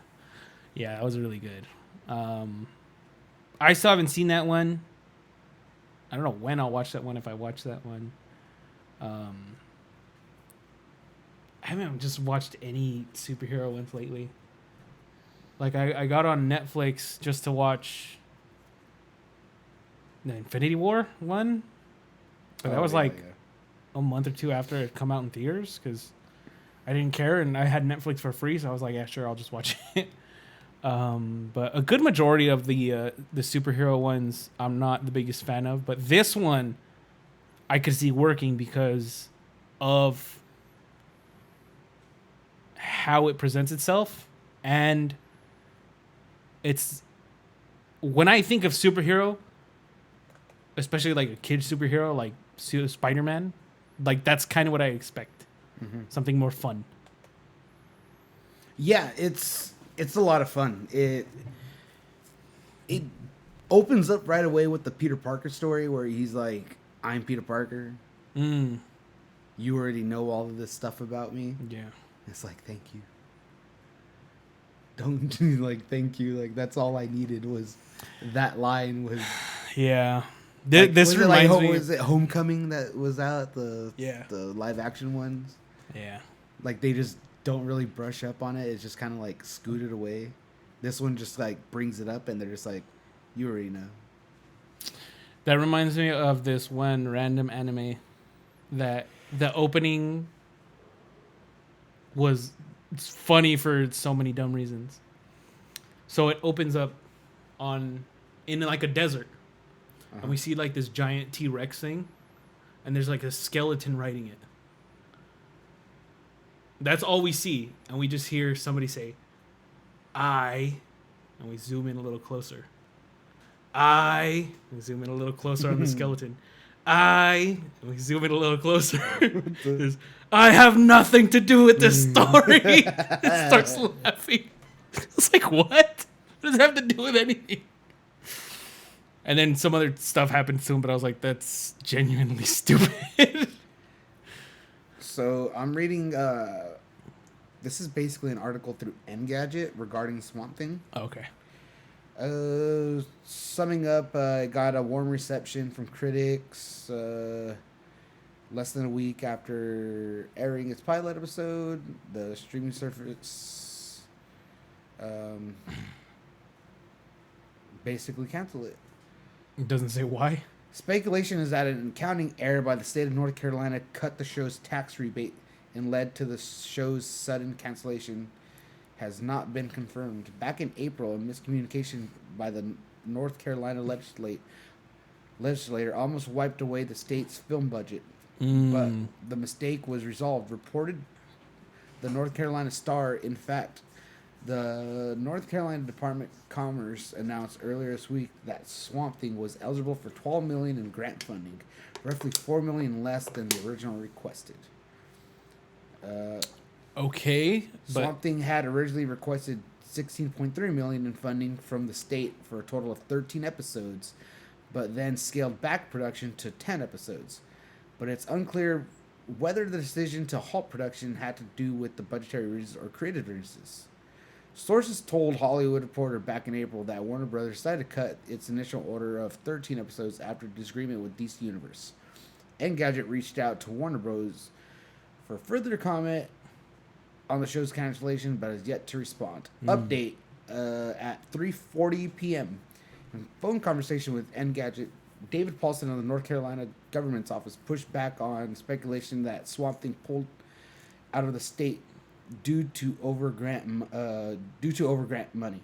that was really good. I still haven't seen that one. I don't know when I'll watch that one if I watch that one. I haven't just watched any superhero ones lately. Like I got on Netflix just to watch the Infinity War one, but that was a month or two after it come out in theaters because I didn't care and I had Netflix for free, so I was like, yeah, sure, I'll just watch it. But a good majority of the superhero ones I'm not the biggest fan of, but this one I could see working because of how it presents itself. And it's when I think of superhero, especially like a kid superhero like Spider-Man, like that's kind of what I expect. Something more fun. Yeah, it's a lot of fun. It opens up right away with the Peter Parker story where he's like, I'm Peter Parker. You already know all of this stuff about me. Yeah. It's like, thank you. Don't thank you. Like, that's all I needed was that line was. Yeah. Like, This reminds me. Was it Homecoming that was out, the live action ones? Yeah. Like, they just don't really brush up on it. It's just kind of like scooted away. This one just like brings it up and they're just like, you already know. That reminds me of this one random anime that the opening was funny for so many dumb reasons. So it opens up in like a desert. And we see like this giant T-Rex thing and there's like a skeleton riding it. That's all we see, and we just hear somebody say, I, and we zoom in a little closer. And we zoom in a little closer on the skeleton. And we zoom in a little closer. I have nothing to do with this story. It starts laughing. It's like, what? What does it have to do with anything? And then some other stuff happens to him, but I was like, that's genuinely stupid. So I'm reading. This is basically an article through Engadget regarding Swamp Thing. Okay. Summing up, it got a warm reception from critics. Less than a week after airing its pilot episode, the streaming service basically canceled it. It doesn't say why. Speculation is that an accounting error by the state of North Carolina cut the show's tax rebate and led to the show's sudden cancellation. Has not been confirmed. Back in April, a miscommunication by the North Carolina legislator almost wiped away the state's film budget. But the mistake was resolved. Reported the North Carolina Star, in fact, the North Carolina Department of Commerce announced earlier this week that Swamp Thing was eligible for $12 million in grant funding, roughly $4 million less than the original requested. Okay, Swamp Thing had originally requested $16.3 million in funding from the state for a total of 13 episodes, but then scaled back production to 10 episodes. but it's unclear whether the decision to halt production had to do with the budgetary reasons or creative reasons. Sources told Hollywood Reporter back in April that Warner Brothers decided to cut its initial order of 13 episodes after disagreement with DC Universe. Engadget reached out to Warner Bros. For further comment on the show's cancellation, but has yet to respond. Update at 3:40 p.m. In phone conversation with Engadget, David Paulson of the North Carolina government's office pushed back on speculation that Swamp Thing pulled out of the state due to overgrant money.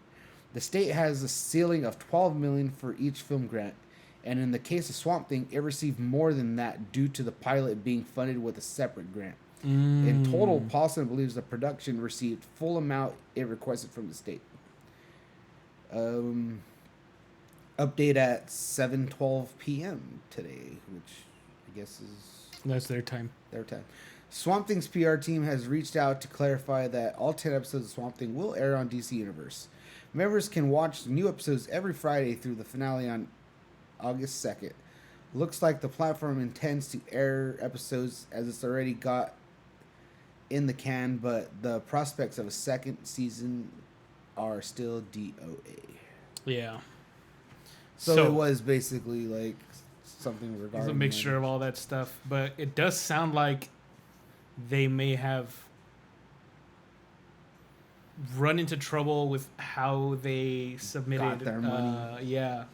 The state has a ceiling of $12 million for each film grant, and in the case of Swamp Thing, it received more than that due to the pilot being funded with a separate grant. In total, Paulson believes the production received full amount it requested from the state. Update at 7:12 p.m. today, which I guess is... That's their time. Their time. Swamp Thing's PR team has reached out to clarify that all 10 episodes of Swamp Thing will air on DC Universe. Members can watch new episodes every Friday through the finale on August 2nd. Looks like the platform intends to air episodes as it's already got in the can, but the prospects of a second season are still DOA. Yeah. So it was basically like something regarding... It's a mixture of all that stuff, but it does sound like they may have run into trouble with how they submitted Got their money.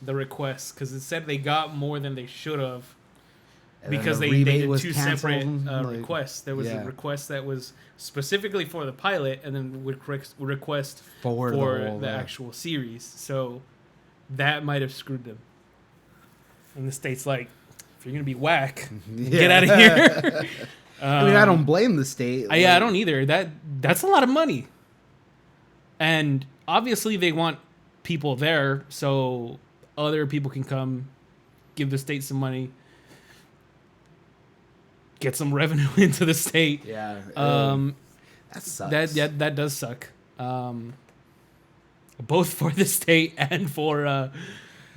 The requests, because it said they got more than they should have because the they rebate did was two canceled, separate requests. There was a request that was specifically for the pilot, and then request for the actual series. So that might have screwed them. And the state's like, if you're gonna be whack, get out of here. I mean, I don't blame the state. I don't either. That's a lot of money, and obviously they want people there so other people can come, give the state some money, get some revenue into the state. Yeah. That sucks. That does suck. Both for the state and for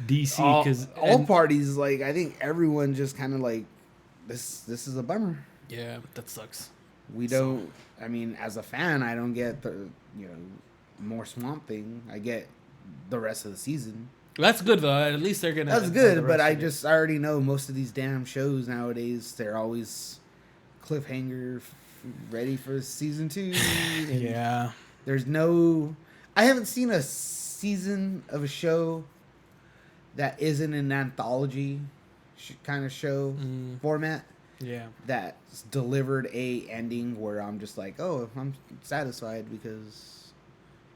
DC, because all parties, like, I think everyone just kind of like, this is a bummer. Yeah, that sucks. We don't. I mean, as a fan, I don't get the more Swamp Thing. I get the rest of the season. That's good though. At least they're gonna. That's good, but I already know most of these damn shows nowadays. They're always cliffhanger, ready for season 2. Yeah. There's no. I haven't seen a season of a show that isn't an anthology kind of show format. Yeah. That's delivered a ending where I'm just like, oh, I'm satisfied because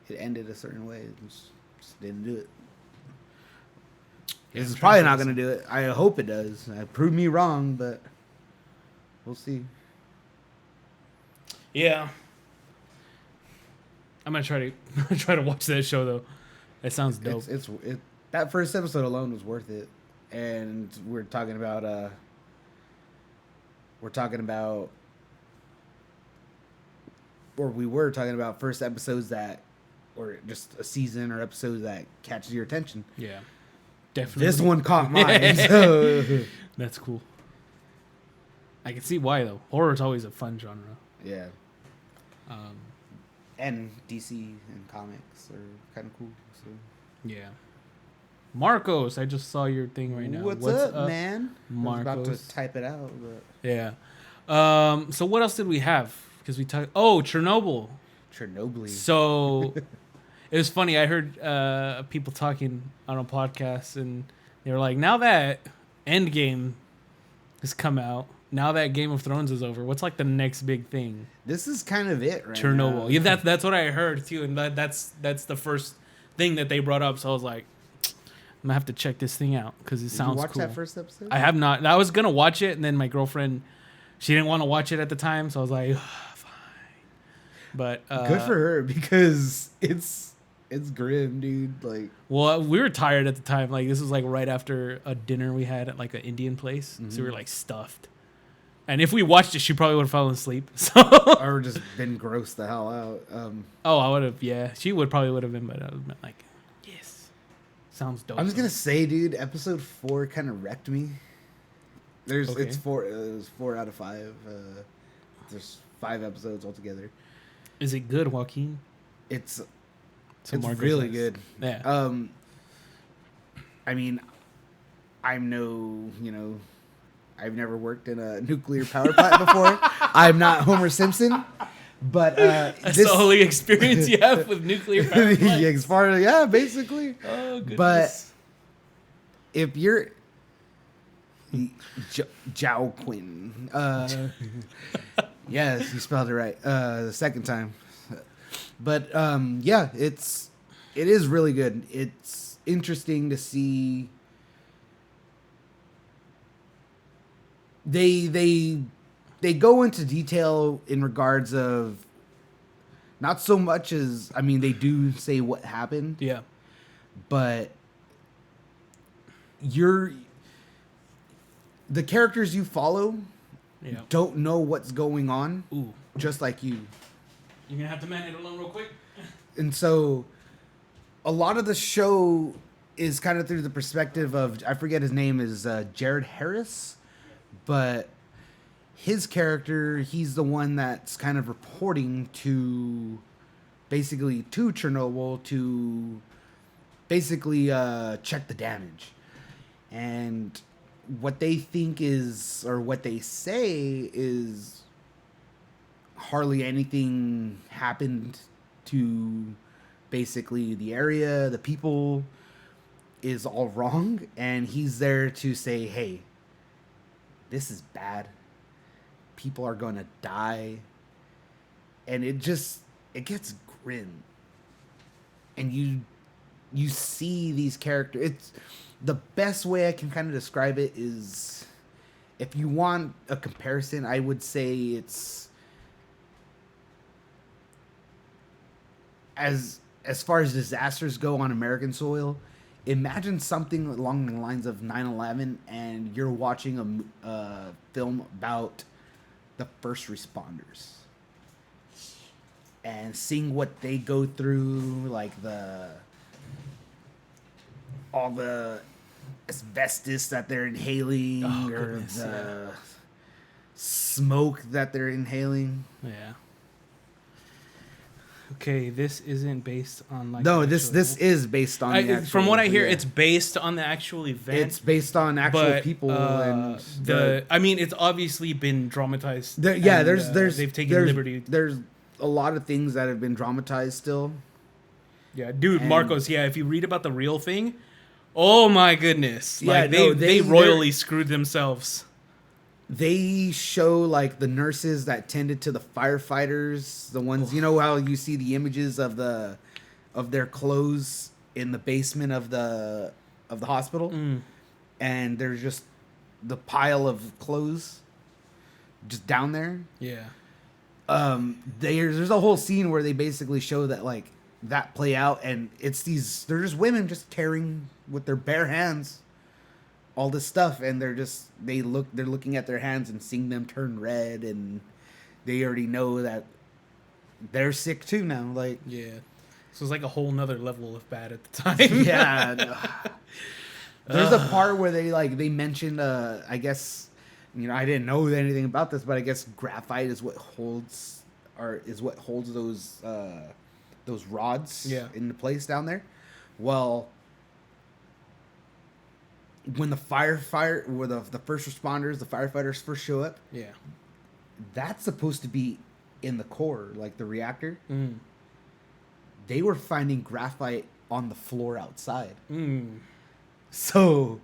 it ended a certain way. It just didn't do it. Yeah, This is probably not going to do it. I hope it does. Prove me wrong, but we'll see. Yeah. I'm gonna try to watch that show though. That sounds dope. That first episode alone was worth it, and we were talking about first episodes that, or just a season or episodes that catches your attention. Yeah, definitely. This one caught mine. So. That's cool. I can see why though. Horror is always a fun genre. Yeah. And DC and comics are kind of cool. So. Yeah. Marcos, I just saw your thing right now. What's up, man? Marcos. I was about to type it out, but yeah. So what else did we have? Because we talked. Oh, Chernobyl. So it was funny. I heard people talking on a podcast, and they were like, "Now that Endgame has come out, now that Game of Thrones is over, what's like the next big thing?" This is kind of it, right? Chernobyl. Now. Yeah, that's what I heard too, and that's the first thing that they brought up. So I was like, I'm gonna have to check this thing out because it sounds cool. Did you watch that first episode? I have not. I was gonna watch it, and then my girlfriend, she didn't want to watch it at the time, so I was like, fine. But good for her because it's grim, dude. Like, well, we were tired at the time. Like, this was like right after a dinner we had at like an Indian place, so we were like stuffed. And if we watched it, she probably would have fallen asleep. So or just been grossed the hell out. I would have. Yeah, she probably would have been, but I would have been like, yes, sounds dope. I'm just gonna say, dude, episode 4 kind of wrecked me. Okay. It's four. It was 4 out of 5. There's 5 episodes altogether. Is it good, Joaquin? It's So it's Marco's really nice. good. Yeah. I mean, I'm no, I've never worked in a nuclear power plant before. I'm not Homer Simpson, but That's the only experience you have with nuclear power plants. basically. Oh, goodness. But if you're Joaquin, yes, you spelled it right the second time. But yeah, it is really good. It's interesting to see. They go into detail in regards of not so much as, I mean, they do say what happened, Yeah. but the characters you follow Yeah. don't know what's going on, Ooh. just like you. You're going to have to man it alone real quick. And so a lot of the show is kind of through the perspective of, I forget his name is Jared Harris, but his character, he's the one that's kind of reporting to basically to Chernobyl to basically check the damage. And what they think is, or what they say is, hardly anything happened to basically the area, the people is all wrong, and he's there to say, hey, this is bad. People are going to die. And it gets grim. And you see these characters. It's the best way I can kind of describe it is, if you want a comparison, I would say it's as far as disasters go on American soil, imagine something along the lines of 9/11 and you're watching a film about the first responders and seeing what they go through, like all the asbestos that they're inhaling, or goodness, the smoke that they're inhaling. Yeah. Okay, this isn't based on like. No, the this actual- is based on the actual, from what I hear, yeah. it's based on the actual event. It's based on actual but, people and I mean, it's obviously been dramatized. yeah, and, there's they've taken there's, liberty. There's a lot of things that have been dramatized still. Yeah, dude, and- Marcos. Yeah, if you read about the real thing, oh my goodness, Yeah, like no, they royally screwed themselves. They show like the nurses that tended to the firefighters, the ones, you know how you see the images of their clothes in the basement of the hospital, and there's just the pile of clothes just down there. Yeah. There's a whole scene where they basically show that like that play out, and they're just women just tearing with their bare hands all this stuff, and they're looking at their hands and seeing them turn red, and they already know that they're sick too now. Like, Yeah. So it's like a whole nother level of bad at the time. yeah. No. There's a part where they mentioned, I guess, I didn't know anything about this, but I guess graphite is what holds those rods into place down there. Well, when the first responders, the firefighters first show up, Yeah. that's supposed to be in the core, like the reactor. Mm. They were finding graphite on the floor outside. Mm. So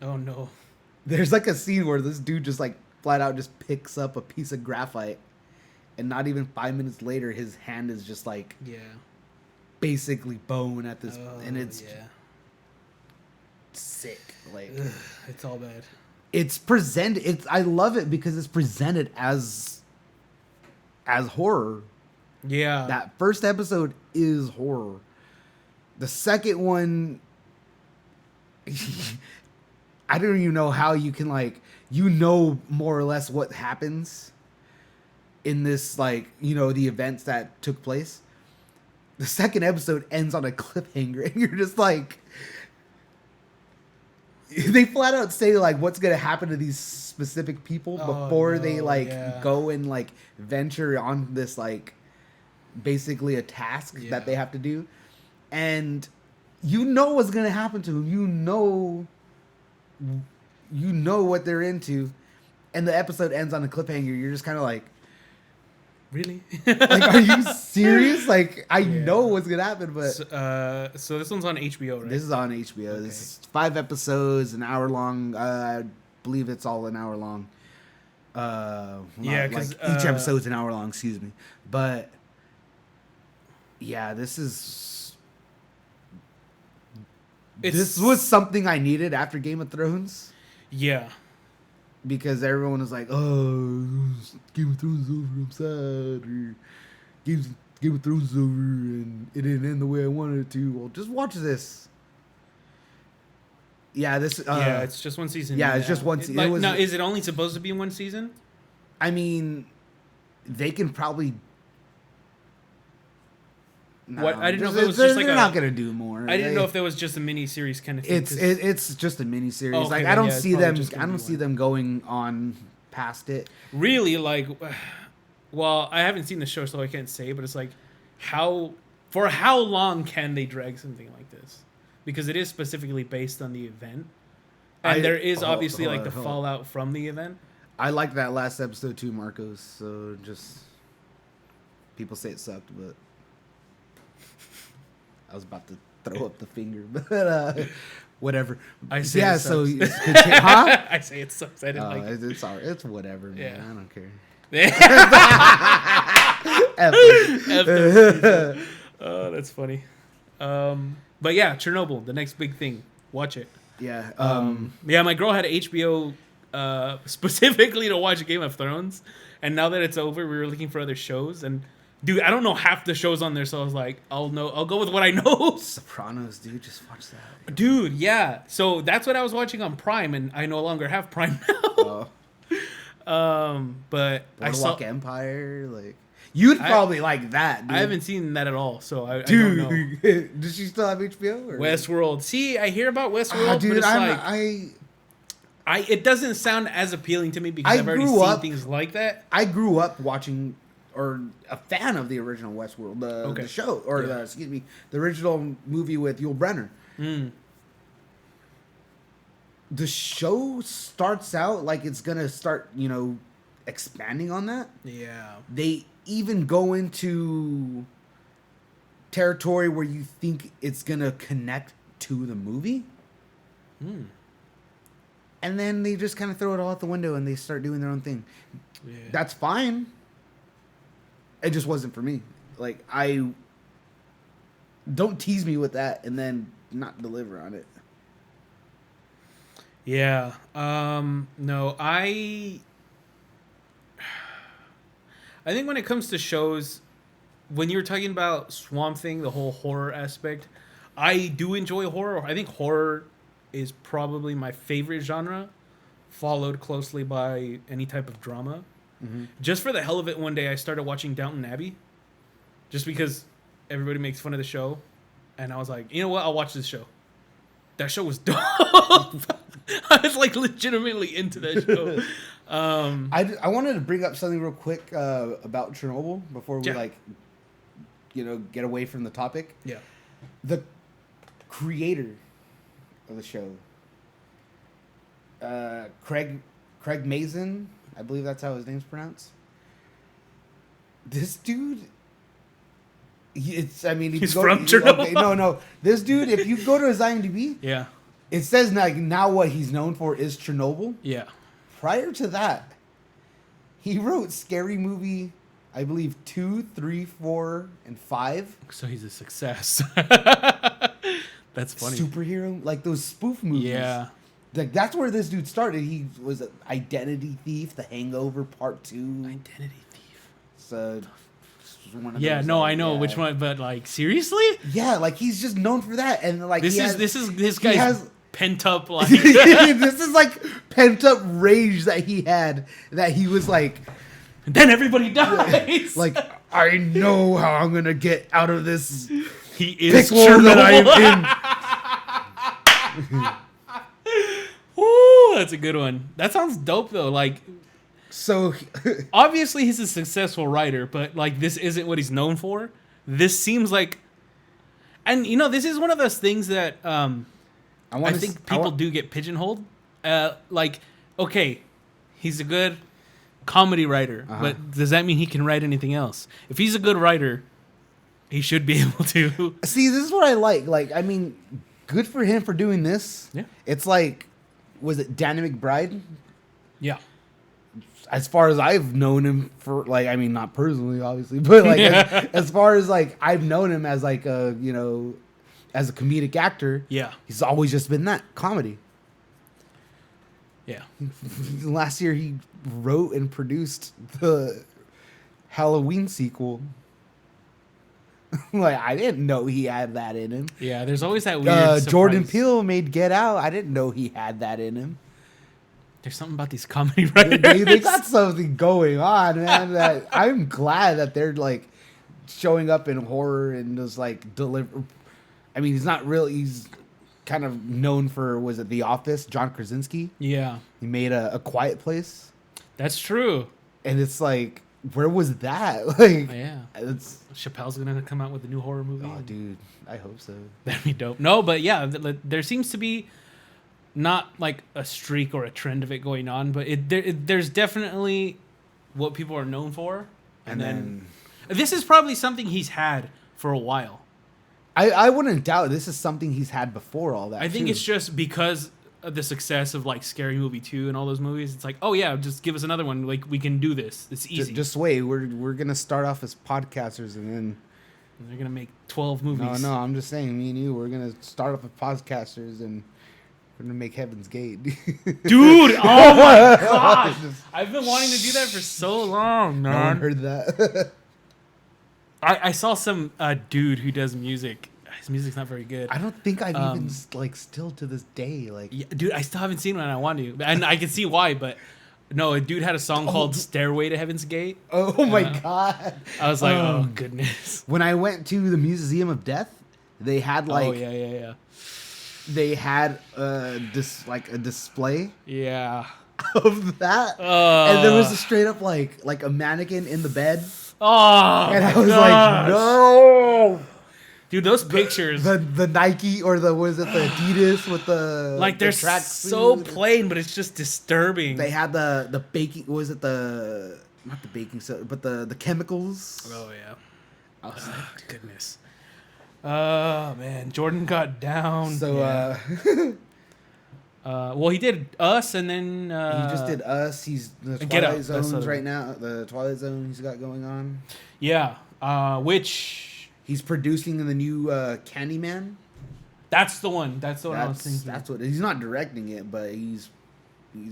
Oh no. there's like a scene where this dude just like flat out just picks up a piece of graphite, and not even 5 minutes later, his hand is just like Yeah. basically bone at this, Oh, and it's yeah. sick. Like, Ugh, it's all bad. it's presented. I love it because it's presented as horror. Yeah. That first episode is horror. The second one, I don't even know how you can more or less what happens in this, the events that took place. The second episode ends on a cliffhanger, and you're just like, they flat out say like what's gonna happen to these specific people before they like go and like venture on this like basically a task that they have to do, and you know what's gonna happen to them. You know what they're into, and the episode ends on a cliffhanger. You're just kind of like, really? like, are you serious? Like, I know what's gonna happen, but so this one's on HBO, right? this is on HBO. Okay. This is 5 episodes, an hour long. I believe it's all an hour long. Because each episode's an hour long. Excuse me, but yeah, this was something I needed after Game of Thrones. Yeah. Because everyone was like, "Oh, Game of Thrones is over. I'm sad." Or Game of Thrones is over, and it didn't end the way I wanted it to. Well, just watch this. Yeah, this. It's just one season. Yeah, it's just one season. Now, is it only supposed to be one season? I mean, they can probably. What I didn't know if it was just like they're not gonna do more. I didn't know if there was just a mini series kind of thing. It's just a mini series. Okay, like I don't see them. I don't see them going on past it. Really, like, well, I haven't seen the show, so I can't say. But it's like, for how long can they drag something like this? Because it is specifically based on the event, and there is obviously like the fallout from the event. I like that last episode too, Marcos. So just people say it sucked, but. I was about to throw up the finger, but whatever. I say yeah. It So, huh? I say it sucks. I didn't like it. It's all right. It's whatever, man. Yeah. I don't care. Oh, that's funny. But yeah, Chernobyl, the next big thing. Watch it. Yeah. Yeah, my girl had HBO specifically to watch Game of Thrones, and now that it's over, we were looking for other shows and. Dude, I don't know half the shows on there, so I was like, I'll go with what I know. Sopranos, dude, just watch that. Dude, yeah. So that's what I was watching on Prime, and I no longer have Prime now. But I saw Empire, like you'd probably like that. Dude. I haven't seen that at all, so I don't know. Does she still have HBO? Or? Westworld. See, I hear about Westworld, dude, but it's it doesn't sound as appealing to me because I've already seen things like that. I grew up watching. Or a fan of the original Westworld, the show, or the original movie with Yul Brynner. The show starts out like it's gonna start, expanding on that. Yeah. They even go into territory where you think it's gonna connect to the movie. And then they just kind of throw it all out the window and they start doing their own thing. Yeah. That's fine. It just wasn't for me. Like, I don't tease me with that and then not deliver on it. Yeah. No, I think when it comes to shows, when you were talking about Swamp Thing, the whole horror aspect, I do enjoy horror. I think horror is probably my favorite genre, followed closely by any type of drama. Mm-hmm. Just for the hell of it, one day I started watching Downton Abbey, just because everybody makes fun of the show, and I was like, you know what, I'll watch this show. That show was dope. I was like legitimately into that show. I wanted to bring up something real quick about Chernobyl before we get away from the topic. Yeah, the creator of the show, Craig Mazin. I believe that's how his name's pronounced. This dude, he's from Chernobyl. Okay, no. This dude, if you go to his IMDb, yeah, it says now what he's known for is Chernobyl. Yeah. Prior to that, he wrote Scary Movie, I believe 2, 3, 4, and 5. So he's a success. That's funny. Superhero, like those spoof movies. Yeah. Like, that's where this dude started. He was an Identity Thief, The Hangover Part 2. Identity Thief. So, yeah, no, I know which one, but like, seriously? Yeah, like, he's just known for that. And like, this guy's pent up, like. This is like pent up rage that he had, that he was like. And then everybody dies. Like, I know how I'm going to get out of this pickle that I am in. That's a good one. That sounds dope though. Like, So obviously he's a successful writer, but like this isn't what he's known for. This seems like, and you know, this is one of those things that I think people do get pigeonholed. Like, okay, he's a good comedy writer, but does that mean he can write anything else? If he's a good writer, he should be able to. See, this is what I like. Like, I mean, good for him for doing this. Yeah. It's like, was it Danny McBride? Yeah. As far as I've known him for, like, I mean, not personally, obviously, but like, as far as like I've known him as like a, you know, as a comedic actor. Yeah. He's always just been that comedy. Yeah. Last year he wrote and produced the Halloween sequel. Like, I didn't know he had that in him. Yeah, there's always that weird Jordan Peele made Get Out. I didn't know he had that in him. There's something about these comedy writers. They got something going on, man. That I'm glad that they're like showing up in horror and just like deliver. I mean, he's not really. He's kind of known for, was it The Office? John Krasinski. Yeah, he made a Quiet Place. That's true. And it's like, where was that? Like, yeah, it's Chappelle's gonna come out with a new horror movie. Oh, dude, I hope so. That'd be dope. No, but yeah, there seems to be not like a streak or a trend of it going on, but there's definitely what people are known for, and then this is probably something he's had for a while. I wouldn't doubt this is something he's had before all that. I think it's just because of the success of like Scary Movie 2 and all those movies. It's like, oh yeah, just give us another one. Like, we can do this. It's easy. Just wait. We're gonna start off as podcasters and then they're gonna make 12 movies. No, I'm just saying, me and you, we're gonna start off as podcasters and we're gonna make Heaven's Gate. Dude, oh my gosh. I've been wanting to do that for so long, man. No one heard that. I saw some dude who does music. His music's not very good. I don't think I've even, like, still to this day, like... Yeah, dude, I still haven't seen one and I want to. And I can see why, but... No, a dude had a song called Stairway to Heaven's Gate. Oh my God. I was like, oh goodness. When I went to the Museum of Death, they had like... Oh, yeah. They had a display... Yeah. Of that. And there was a straight up like a mannequin in the bed. Oh, and I was like, no. Dude, those pictures. The Nike or the Adidas with the like they're track so suit. plain, but it's just disturbing. They had the baking, not the baking soda, but the chemicals. Oh yeah. I was like, goodness. Oh man, Jordan got down. So well, he did Us, and then he just did Us. He's the Twilight Zones right now. The Twilight Zone he's got going on. Yeah, which he's producing in the new Candyman. That's the one. That's the one I was thinking. That's what he's not directing it, but he's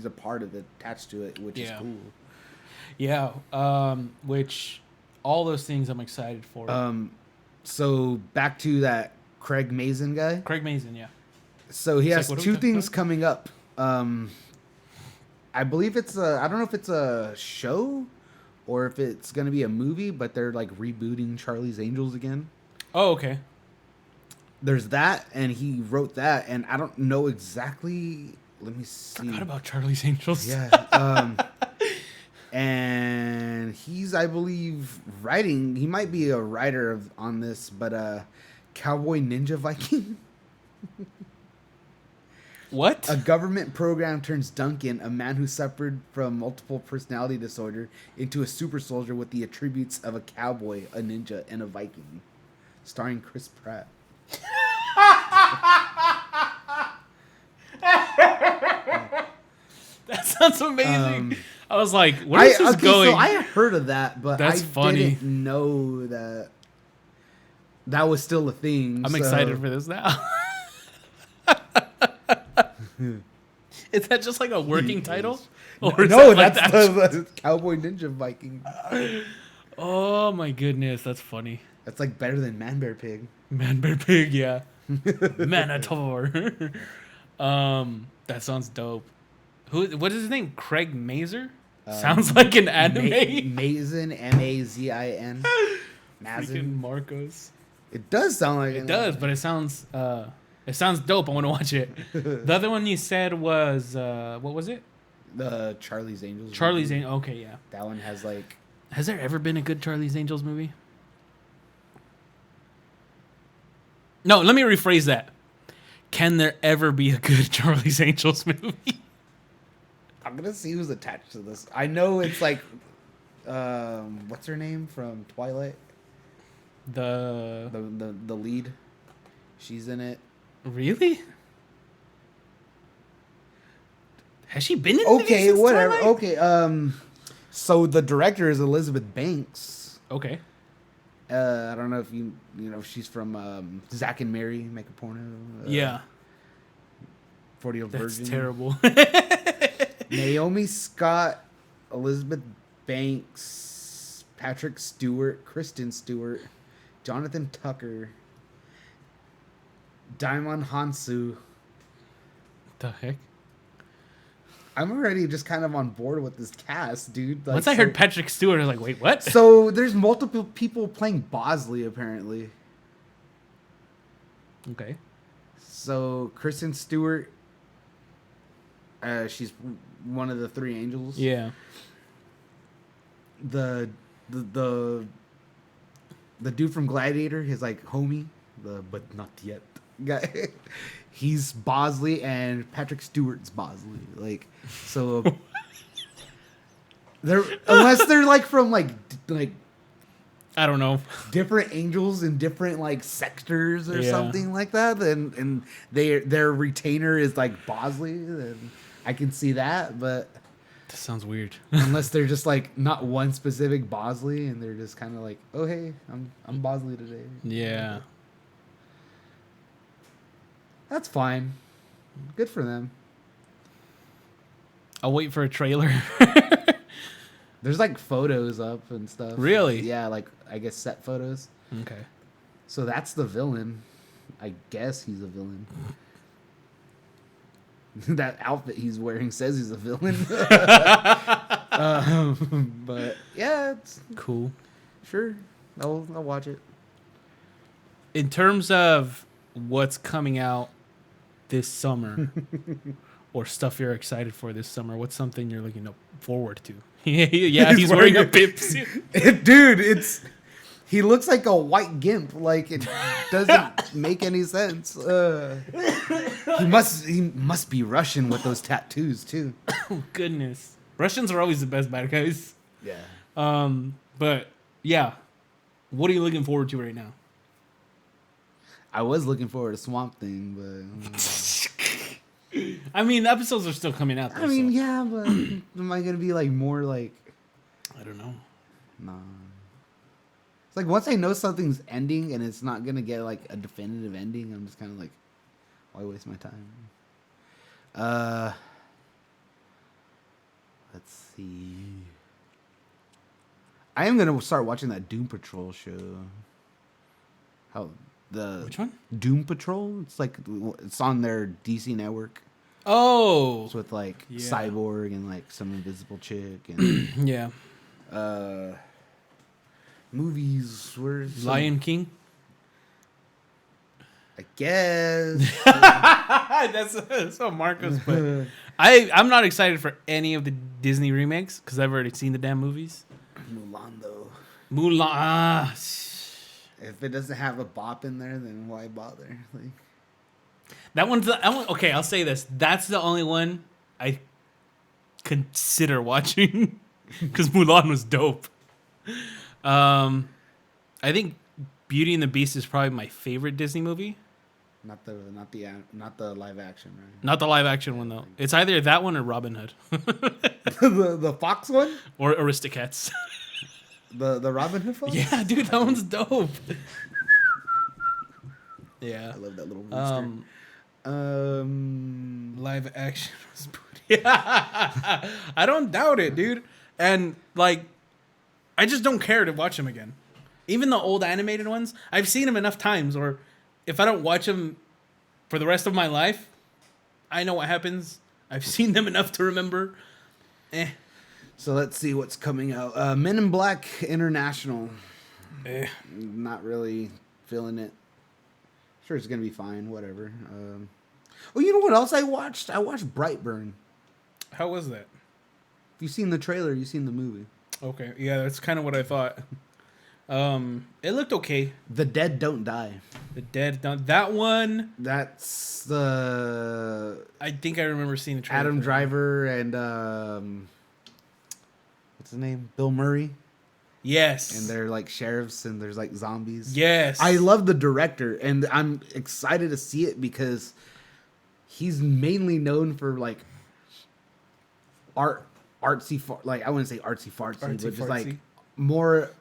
a part of it, attached to it, which is cool. Yeah, which all those things I'm excited for. So back to that Craig Mazin guy. Craig Mazin, yeah. So he has two things coming up. I believe it's I don't know if it's a show or if it's going to be a movie, but they're like rebooting Charlie's Angels again. Oh, okay. There's that, and he wrote that, and I don't know exactly. Let me see. Forgot about Charlie's Angels. Yeah. And he's, I believe, writing. He might be a writer on this, but Cowboy Ninja Viking. What? A government program turns Duncan, a man who suffered from multiple personality disorder, into a super soldier with the attributes of a cowboy, a ninja, and a Viking. Starring Chris Pratt. That sounds amazing. I was like, where is this going? So I heard of that, but I didn't know that was still a thing. I'm excited for this now. Is that just like a working title? Or no, that's the Cowboy Ninja Viking. Oh my goodness, that's funny. That's like better than Man Bear Pig. Man Bear Pig, yeah. Manator. That sounds dope. What is his name? Craig Mazin? Sounds like an anime. Mazin, Mazin. Freaking Marcos. It does sound like it does, but it sounds It sounds dope. I want to watch it. The other one you said was what was it? The Charlie's Angels. Charlie's movie. Angels. Okay, yeah. That one has like. Has there ever been a good Charlie's Angels movie? No, let me rephrase that. Can there ever be a good Charlie's Angels movie? I'm gonna see who's attached to this. I know it's like, what's her name from Twilight? The lead. She's in it. Really? Has she been in Okay, since whatever. Twilight? Okay, so the director is Elizabeth Banks. Okay. I don't know if you know she's from Zack and Mary Make a Porno. Yeah. 40 That's Virgin. terrible. Naomi Scott, Elizabeth Banks, Patrick Stewart, Kristen Stewart, Jonathan Tucker, Daimon Hansu. The heck? I'm already just kind of on board with this cast, dude. Like, Once I heard Patrick Stewart, I was like, wait, what? So there's multiple people playing Bosley, apparently. Okay. So Kristen Stewart, she's one of the three angels. Yeah. The dude from Gladiator, his like homie, but not yet guy. He's Bosley, and Patrick Stewart's Bosley. Like, so they're unless they're like from like I don't know. different angels in different like sectors or Yeah. something like that, and their retainer is like Bosley, then I can see that. But That sounds weird. unless they're just like not one specific Bosley, and they're just kind of like, oh hey, I'm Bosley today. Yeah. That's fine. Good for them. I'll wait for a trailer. There's like photos up and stuff. Really? Yeah, like I guess set photos. Okay. So that's the villain. I guess he's a villain. That outfit he's wearing says he's a villain. But yeah, it's Cool. sure. I'll watch it. In terms of what's coming out this summer or stuff you're excited for this summer, what's something you're looking forward to? Yeah, he's wearing a pimp suit. Dude, he looks like a white gimp. Like it doesn't make any sense. He must be Russian with those tattoos too. Oh, goodness. Russians are always the best bad guys. Yeah. But yeah, what are you looking forward to right now? I was looking forward to Swamp Thing, but I mean, the episodes are still coming out. Though, so. yeah, but am I gonna be like more like? I don't know. Nah. It's like once I know something's ending and it's not gonna get like a definitive ending, I'm just kind of like, why waste my time? Let's see. I am gonna start watching that Doom Patrol show. Which one? Doom Patrol? It's on their DC network. Oh, It's with like Yeah. Cyborg and like some invisible chick and yeah. movies. Where's Lion King. I guess. That's what Marcos put. I'm not excited for any of the Disney remakes because I've already seen the damn movies. Mulan though. Mulan. If it doesn't have a bop in there, then why bother? Like, That one's okay. I'll say this. That's the only one I consider watching because Mulan was dope. I think Beauty and the Beast is probably my favorite Disney movie. not the live action, right? Not the live action one though. It's either that one or Robin Hood the Fox one, or Aristocats. the Robin Hood Fox. Yeah, dude, that one's dope. Yeah. I love that little rooster. Live action was booty. I don't doubt it, dude. And like, I just don't care to watch them again. Even the old animated ones, I've seen them enough times. Or if I don't watch them for the rest of my life, I know what happens. I've seen them enough to remember. So let's see what's coming out. Men in Black International. Eh. Not really feeling it. Sure, it's gonna be fine. Whatever. Oh, you know what else I watched? I watched Brightburn. How was that? If you've seen the trailer, you've seen the movie. Okay, yeah, that's kind of what I thought. It looked okay. The Dead Don't Die. The Dead Don't. That one. That's the I think I remember seeing the trailer. Adam for that. Driver and what's his name? Bill Murray. Yes. And they're like sheriffs and there's like zombies. Yes. I love the director and I'm excited to see it because he's mainly known for like artsy, like I wouldn't say artsy fartsy, but just like more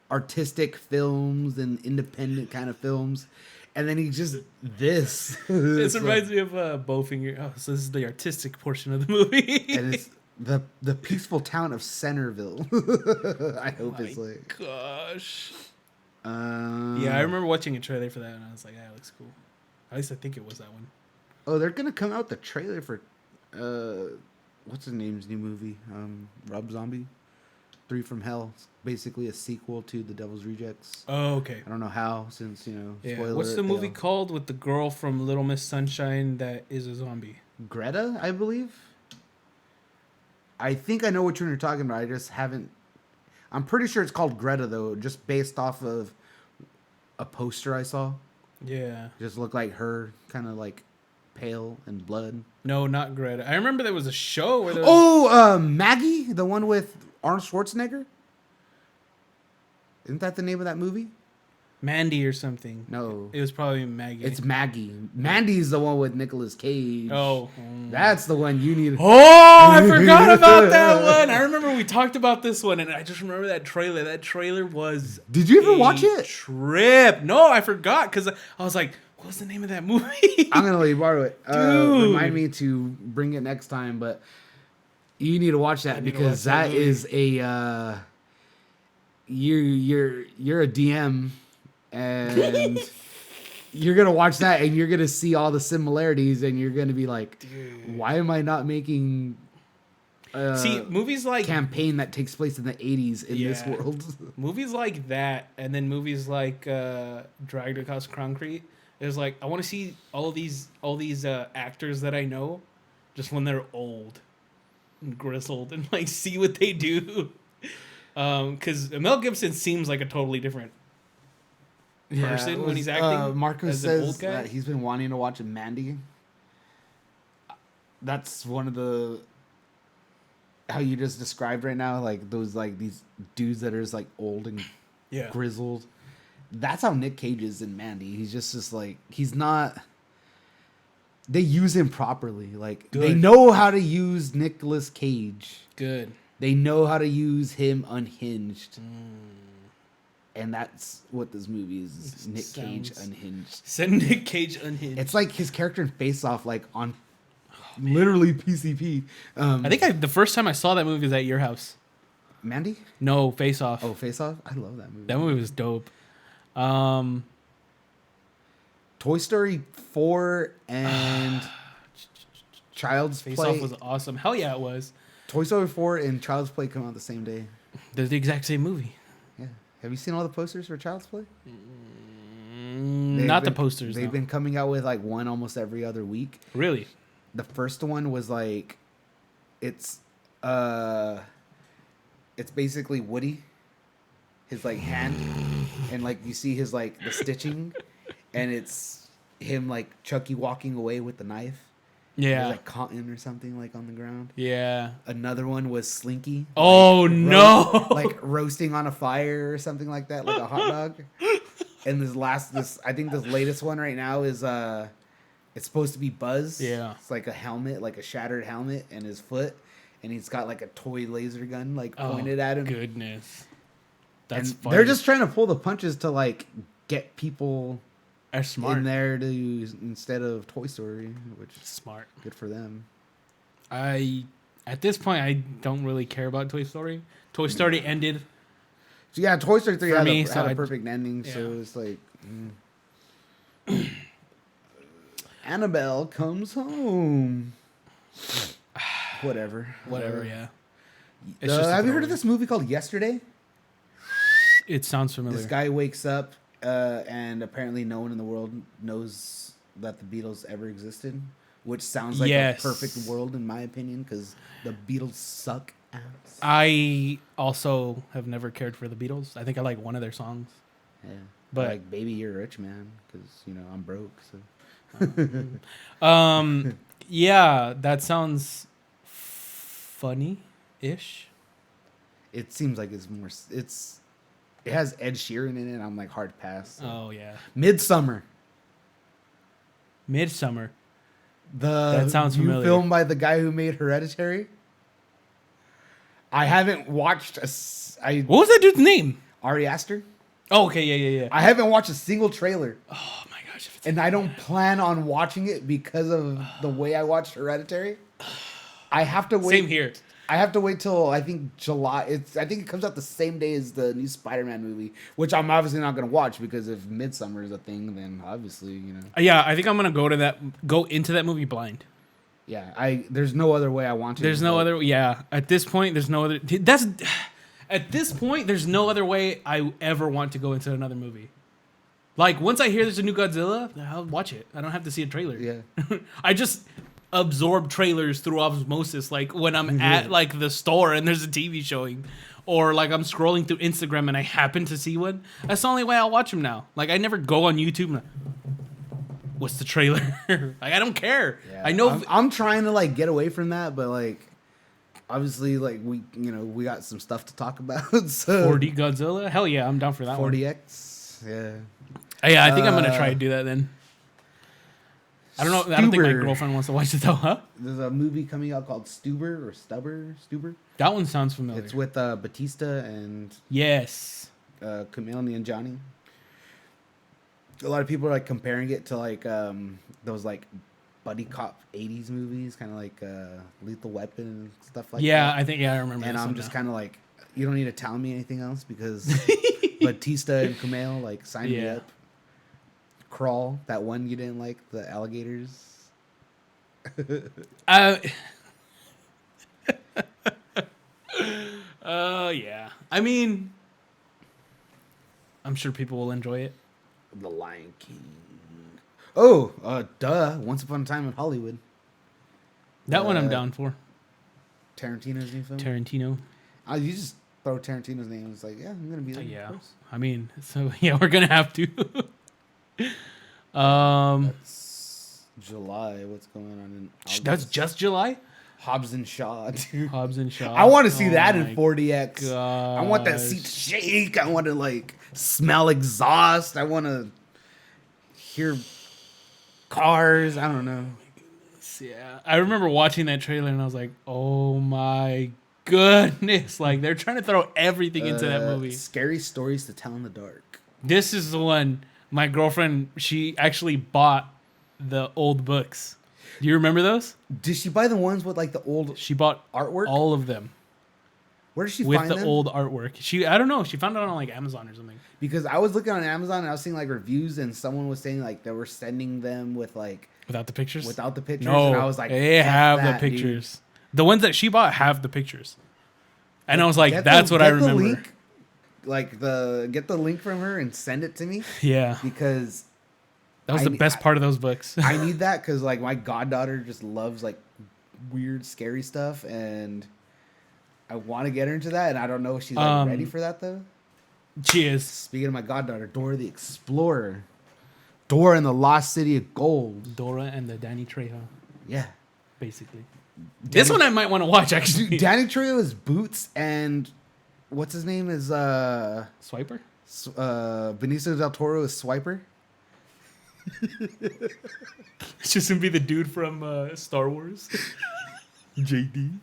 artistic films and independent kind of films. And then he just this. This reminds me of Bowfinger. Oh, so this is the artistic portion of the movie. And it's the peaceful town of Centerville. I hope it's like. Gosh. Yeah, I remember watching a trailer for that, and I was like, "Yeah, it looks cool." At least I think it was that one. Oh, they're gonna come out with the trailer for, what's his name's new movie? Rob Zombie, 3 from Hell. It's basically a sequel to The Devil's Rejects. Oh, okay. I don't know how, since Yeah. spoiler What's the alert, movie called with the girl from Little Miss Sunshine that is a zombie? Greta, I believe. I think I know what you're talking about. I just haven't. I'm pretty sure it's called Greta though, just based off of a poster I saw. Yeah. It just looked like her, kind of like pale and blood. No, not Greta. I remember there was a show where there was... Oh, Maggie, the one with Arnold Schwarzenegger. Isn't that the name of that movie? Mandy or something. No. It was probably Maggie. It's Maggie. Mandy's the one with Nicolas Cage. Oh. That's the one you need. Oh, I forgot about that one. I remember we talked about this one, and I just remember that trailer. That trailer was... Did you ever watch it? Trip. No, I forgot, because I was like, what was the name of that movie? I'm going to let you borrow it. Dude. Remind me to bring it next time, but you need to watch that because that is a... You're a DM... And you're going to watch that and you're going to see all the similarities and you're going to be like, dude, why am I not making see movies like campaign that takes place in the 80s in this world? Movies like that and then movies like Dragged Across Concrete. It was like, I want to see all these actors that I know just when they're old and grizzled and like see what they do. Because Mel Gibson seems like a totally different person when he's acting. Marcus as an old says guy. that he's been wanting to watch Mandy. That's one of the how you just described right now, like those like these dudes that are just like old and grizzled. That's how Nick Cage is in Mandy. He's just like he's not. They use him properly. Like they know how to use Nicolas Cage. Good. They know how to use him unhinged. And that's what this movie is. Nick Cage unhinged. Send Nick Cage unhinged. It's like his character in Face Off, like on literally PCP. I think the first time I saw that movie was at your house. Mandy? No, Face Off. Oh, Face Off? I love that movie. That movie was dope. Toy Story 4 and Child's Play. Face Off was awesome. Hell yeah, it was. Toy Story 4 and Child's Play come out the same day. They're the exact same movie. Yeah. Have you seen all the posters for Child's Play? Not the posters. They've been coming out with like one almost every other week. Really? The first one was like, it's basically Woody, his like hand, and like you see his like the stitching, and it's him like Chucky walking away with the knife. Yeah. There's like cotton or something like on the ground. Yeah. Another one was Slinky. Oh no! Like roasting on a fire or something like that, like a hot dog. And I think this latest one right now is it's supposed to be Buzz. Yeah. It's like a helmet, like a shattered helmet, and his foot, and he's got like a toy laser gun like pointed at him. Goodness. That's and funny. they're just trying to pull the punches to like get people smart in there to use instead of Toy Story, which is smart. Good for them. At this point I don't really care about Toy Story. Toy Story ended. So yeah, Toy Story 3 had a perfect ending, yeah. so it's like Annabelle comes home. Whatever. Yeah. Have you heard of this movie called Yesterday? It sounds familiar. This guy wakes up and apparently no one in the world knows that the Beatles ever existed, which sounds like Yes. a perfect world in my opinion, because the Beatles suck ass. I also have never cared for the Beatles. I think I like one of their songs. Yeah, But- like "Baby, You're a Rich Man," because I'm broke. So Yeah, that sounds funny-ish. it seems like it has Ed Sheeran in it. I'm like hard pass. So. Oh yeah, Midsummer, Midsummer. the That sounds new familiar. film by the guy who made Hereditary. I haven't watched What was that dude's name? Ari Aster. Oh, okay, yeah. I haven't watched a single trailer, Oh my gosh, if it's and I don't plan on watching it because of the way I watched Hereditary. I have to wait. same here. I have to wait till I think July. I think it comes out the same day as the new Spider-Man movie, which I'm obviously not going to watch because if Midsummer is a thing, then obviously Yeah, I think I'm gonna go into that movie blind. Yeah. There's no other way I want to. There's no other. Yeah, at this point, there's no other. At this point, there's no other way I ever want to go into another movie. Like once I hear there's a new Godzilla, I'll watch it. I don't have to see a trailer. Yeah. I just absorb trailers through osmosis. Like when I'm at like the store and there's a TV showing, or like I'm scrolling through Instagram and I happen to see one. That's the only way I'll watch them now. Like I never go on YouTube and like, what's the trailer? Like I don't care. Yeah. I know. I'm trying to like get away from that, but like obviously like we got some stuff to talk about. So 4D Godzilla. Hell yeah, I'm down for that one. 40X. Yeah. Yeah, I think I'm gonna try to do that then. I don't know. I don't think my Stuber. girlfriend wants to watch it though, huh? There's a movie coming out called Stuber. That one sounds familiar. It's with Batista and Yes. Kumail Nanjiani. A lot of people are like comparing it to like those like buddy cop 80s movies, kind of like Lethal Weapon and stuff like Yeah, that. I think I remember. And this I'm one just now. kind of like, you don't need to tell me anything else because Batista and Kumail like sign me Yeah. up. Crawl, that one you didn't like, the alligators. Yeah. I mean, I'm sure people will enjoy it. The Lion King. Oh, duh. Once Upon a Time in Hollywood. That one I'm down for. Tarantino's new film. Tarantino. You just throw Tarantino's name. It's like, yeah, I'm gonna be there. Yeah. of course. I mean, so yeah, we're gonna have to. That's July. What's going on in August? That's just July. Hobbs and Shaw, dude. Hobbs and Shaw. I want to see Oh that my in 40X. I want that seat to shake. I want to like smell exhaust. I want to hear cars. I don't know. Yeah, I remember watching that trailer and I was like, "Oh my goodness!" Like they're trying to throw everything into that movie. Scary stories to tell in the dark. This is the one. My girlfriend, she actually bought the old books. Do you remember those? Did she buy the ones with like the old She bought artwork? all of them Where did she with find the them? old artwork. I don't know. She found it on like Amazon or something. Because I was looking on Amazon and I was seeing like reviews and someone was saying like they were sending them with like Without the pictures? without the pictures. No, And I was like, they "F have that, the dude." pictures. The ones that she bought have the pictures. And I was like, Get that's what I get the remember. link, get the link from her and send it to me Yeah. because That was I the ne- best part of those books. I need that because like my goddaughter just loves like weird, scary stuff, and I want to get her into that, and I don't know if she's like ready for that though. She is. Speaking of my goddaughter, Dora the Explorer, Dora and the Lost City of Gold. Dora and the Danny Trejo, Yeah, basically. This one I might want to watch, actually. dude, Danny Trejo is Boots, and what's his name is Swiper? Benicio del Toro is Swiper. It's just going to be the dude from Star Wars. JD.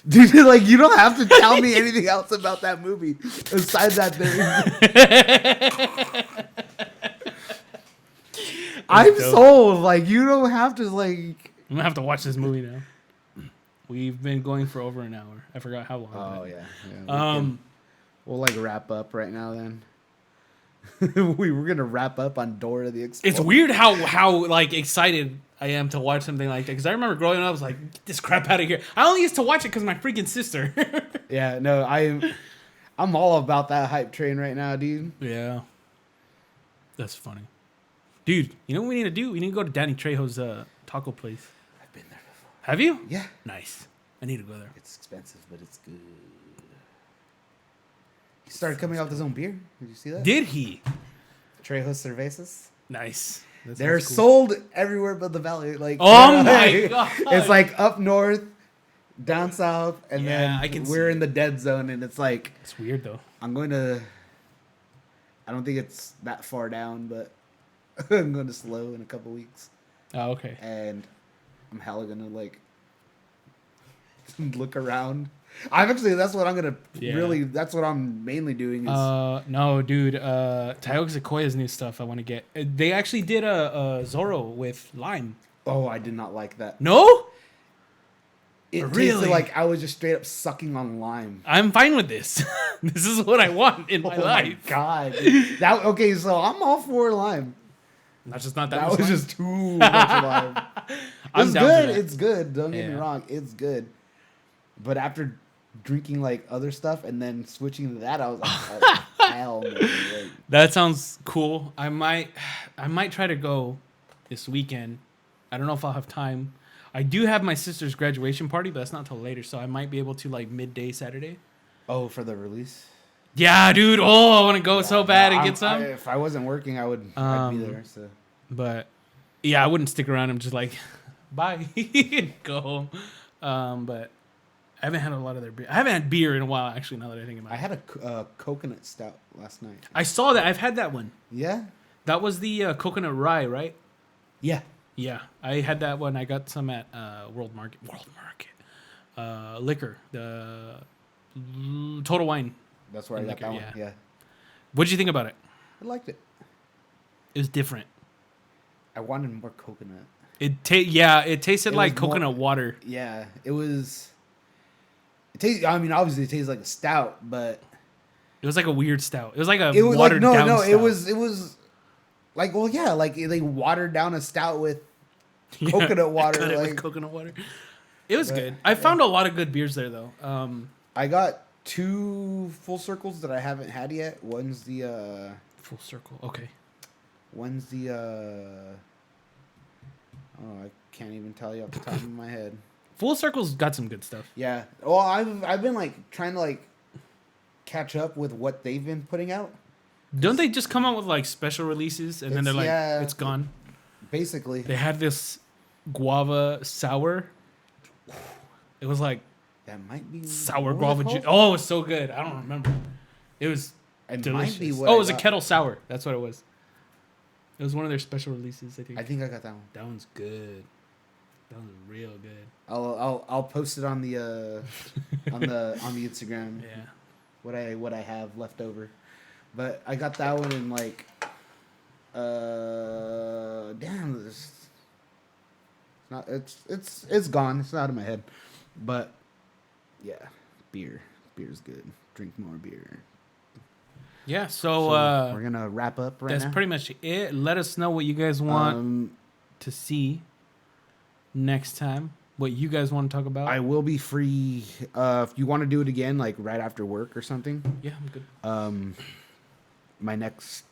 Dude, like you don't have to tell me anything else about that movie aside that I'm dope. sold. Like you don't have to like. I'm going to have to watch this movie now. We've been going for over an hour. I forgot how long. Oh but- yeah. We'll like wrap up right now then. We were gonna wrap up on Dora the Explorer. It's weird how like excited I am to watch something like that, because I remember growing up, I was like, get this crap out of here. I only used to watch it because my freaking sister. Yeah, no, I'm all about that hype train right now, dude. Yeah. That's funny. Dude, you know what we need to do? We need to go to Danny Trejo's taco place. I've been there before. Have you? Yeah. Nice. I need to go there. It's expensive, but it's good. He started coming out with his own beer. Did you see that? Did he? Trejo Cervezas. Nice. That They're sounds cool. sold everywhere but the valley. Like, Oh my God. It's like up north, down south, and Yeah, then I can we're see in the dead zone, and it's like It's weird though. I'm going to. I don't think it's that far down, but I'm going to slow in a couple weeks, Oh, okay. and I'm hella gonna like look around. That's what I'm gonna Yeah. really. That's what I'm mainly doing. Is No, dude. Tioga Sequoia's new stuff I want to get. They actually did a Zorro with lime. oh, I did not like that. No? It Really? tasted like I was just straight up sucking on lime. I'm fine with this. This is what I want in my Oh life. my god! That okay? So I'm all for lime. That's just not that That much was lime. just too much lime. I'm It's down for good. that. It's good. Don't get me Yeah. wrong. It's good. But after drinking like other stuff and then switching to that, I was like, oh, hell no. Like, That sounds cool. I might try to go this weekend. I don't know if I'll have time. I do have my sister's graduation party, but that's not till later, so I might be able to like midday Saturday. oh, for the release. Yeah, dude. Oh, I want to go so bad and get some. If I wasn't working, I'd be there. So But yeah, I wouldn't stick around. I'm just like, bye, go home. But I haven't had a lot of their beer. I haven't had beer in a while, actually. Now that I think about it, I had a coconut stout last night. I saw that. I've had that one. Yeah. That was the coconut rye, right? Yeah. Yeah, I had that one. I got some at World Market. Liquor, the Total Wine. That's where I got Liquor, that one. yeah. Yeah. What did you think about it? I liked it. It was different. I wanted more coconut. It tasted It like was more- coconut water. Yeah, it was. I mean, obviously, it tastes like a stout, but It was like a weird stout. It was like a it was watered like down no. stout. It was like like they watered down a stout with Yeah, coconut water, cut it with like- coconut water. It was But, good. I found a lot of good beers there, though. I got 2 full circles that I haven't had yet. One's the Full circle. Okay. oh, I can't even tell you off the top of my head. Full circle's got some good stuff. Yeah. Well, I've been like trying to like catch up with what they've been putting out. Don't they just come out with like special releases and then they're like, Yeah. it's gone? Basically. They had this guava sour. It was like That might be sour what was guava it juice. called? Oh, it was so good. I don't remember. It was It delicious. might be what Oh, I it was a got. kettle sour. That's what it was. It was one of their special releases, I think. I think I got that one. That one's good. That one's real good. I'll post it on the on the Instagram. Yeah. What I have left over, but I got that one in like damn, it's gone. It's out of my head, but yeah, beer's good. Drink more beer. Yeah, so we're gonna wrap up right that's now. pretty much it. Let us know what you guys want to see next time. What you guys want to talk about. I will be free if you want to do it again, like right after work or something. Yeah, I'm good. My next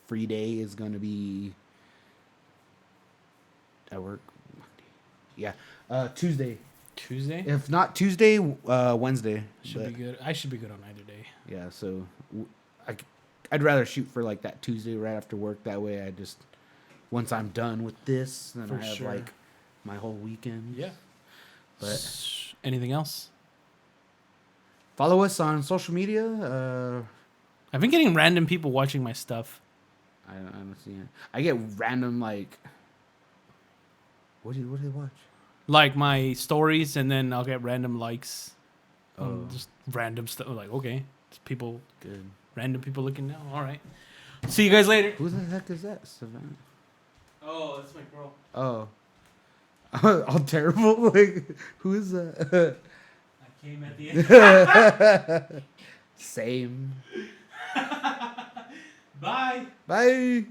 free day is gonna be at work. Yeah, Tuesday. Tuesday? If not Tuesday, Wednesday. Should But, be good. I should be good on either day. yeah, so I'd rather shoot for like that Tuesday right after work. That way, I just once I'm done with this, then For I have sure. like my whole weekend. Yeah. But Anything else? follow us on social media. I've been getting random people watching my stuff. I don't see it. I get random like. What do they watch? Like my stories, and then I'll get random likes. Oh. Just random stuff. Like, okay. It's people, Good. random people looking now. All right. See you guys later. Who the heck is that, Savannah? Oh, that's my girl. Oh. All terrible. Like, who is that? I came at the end. Same. Bye. Bye.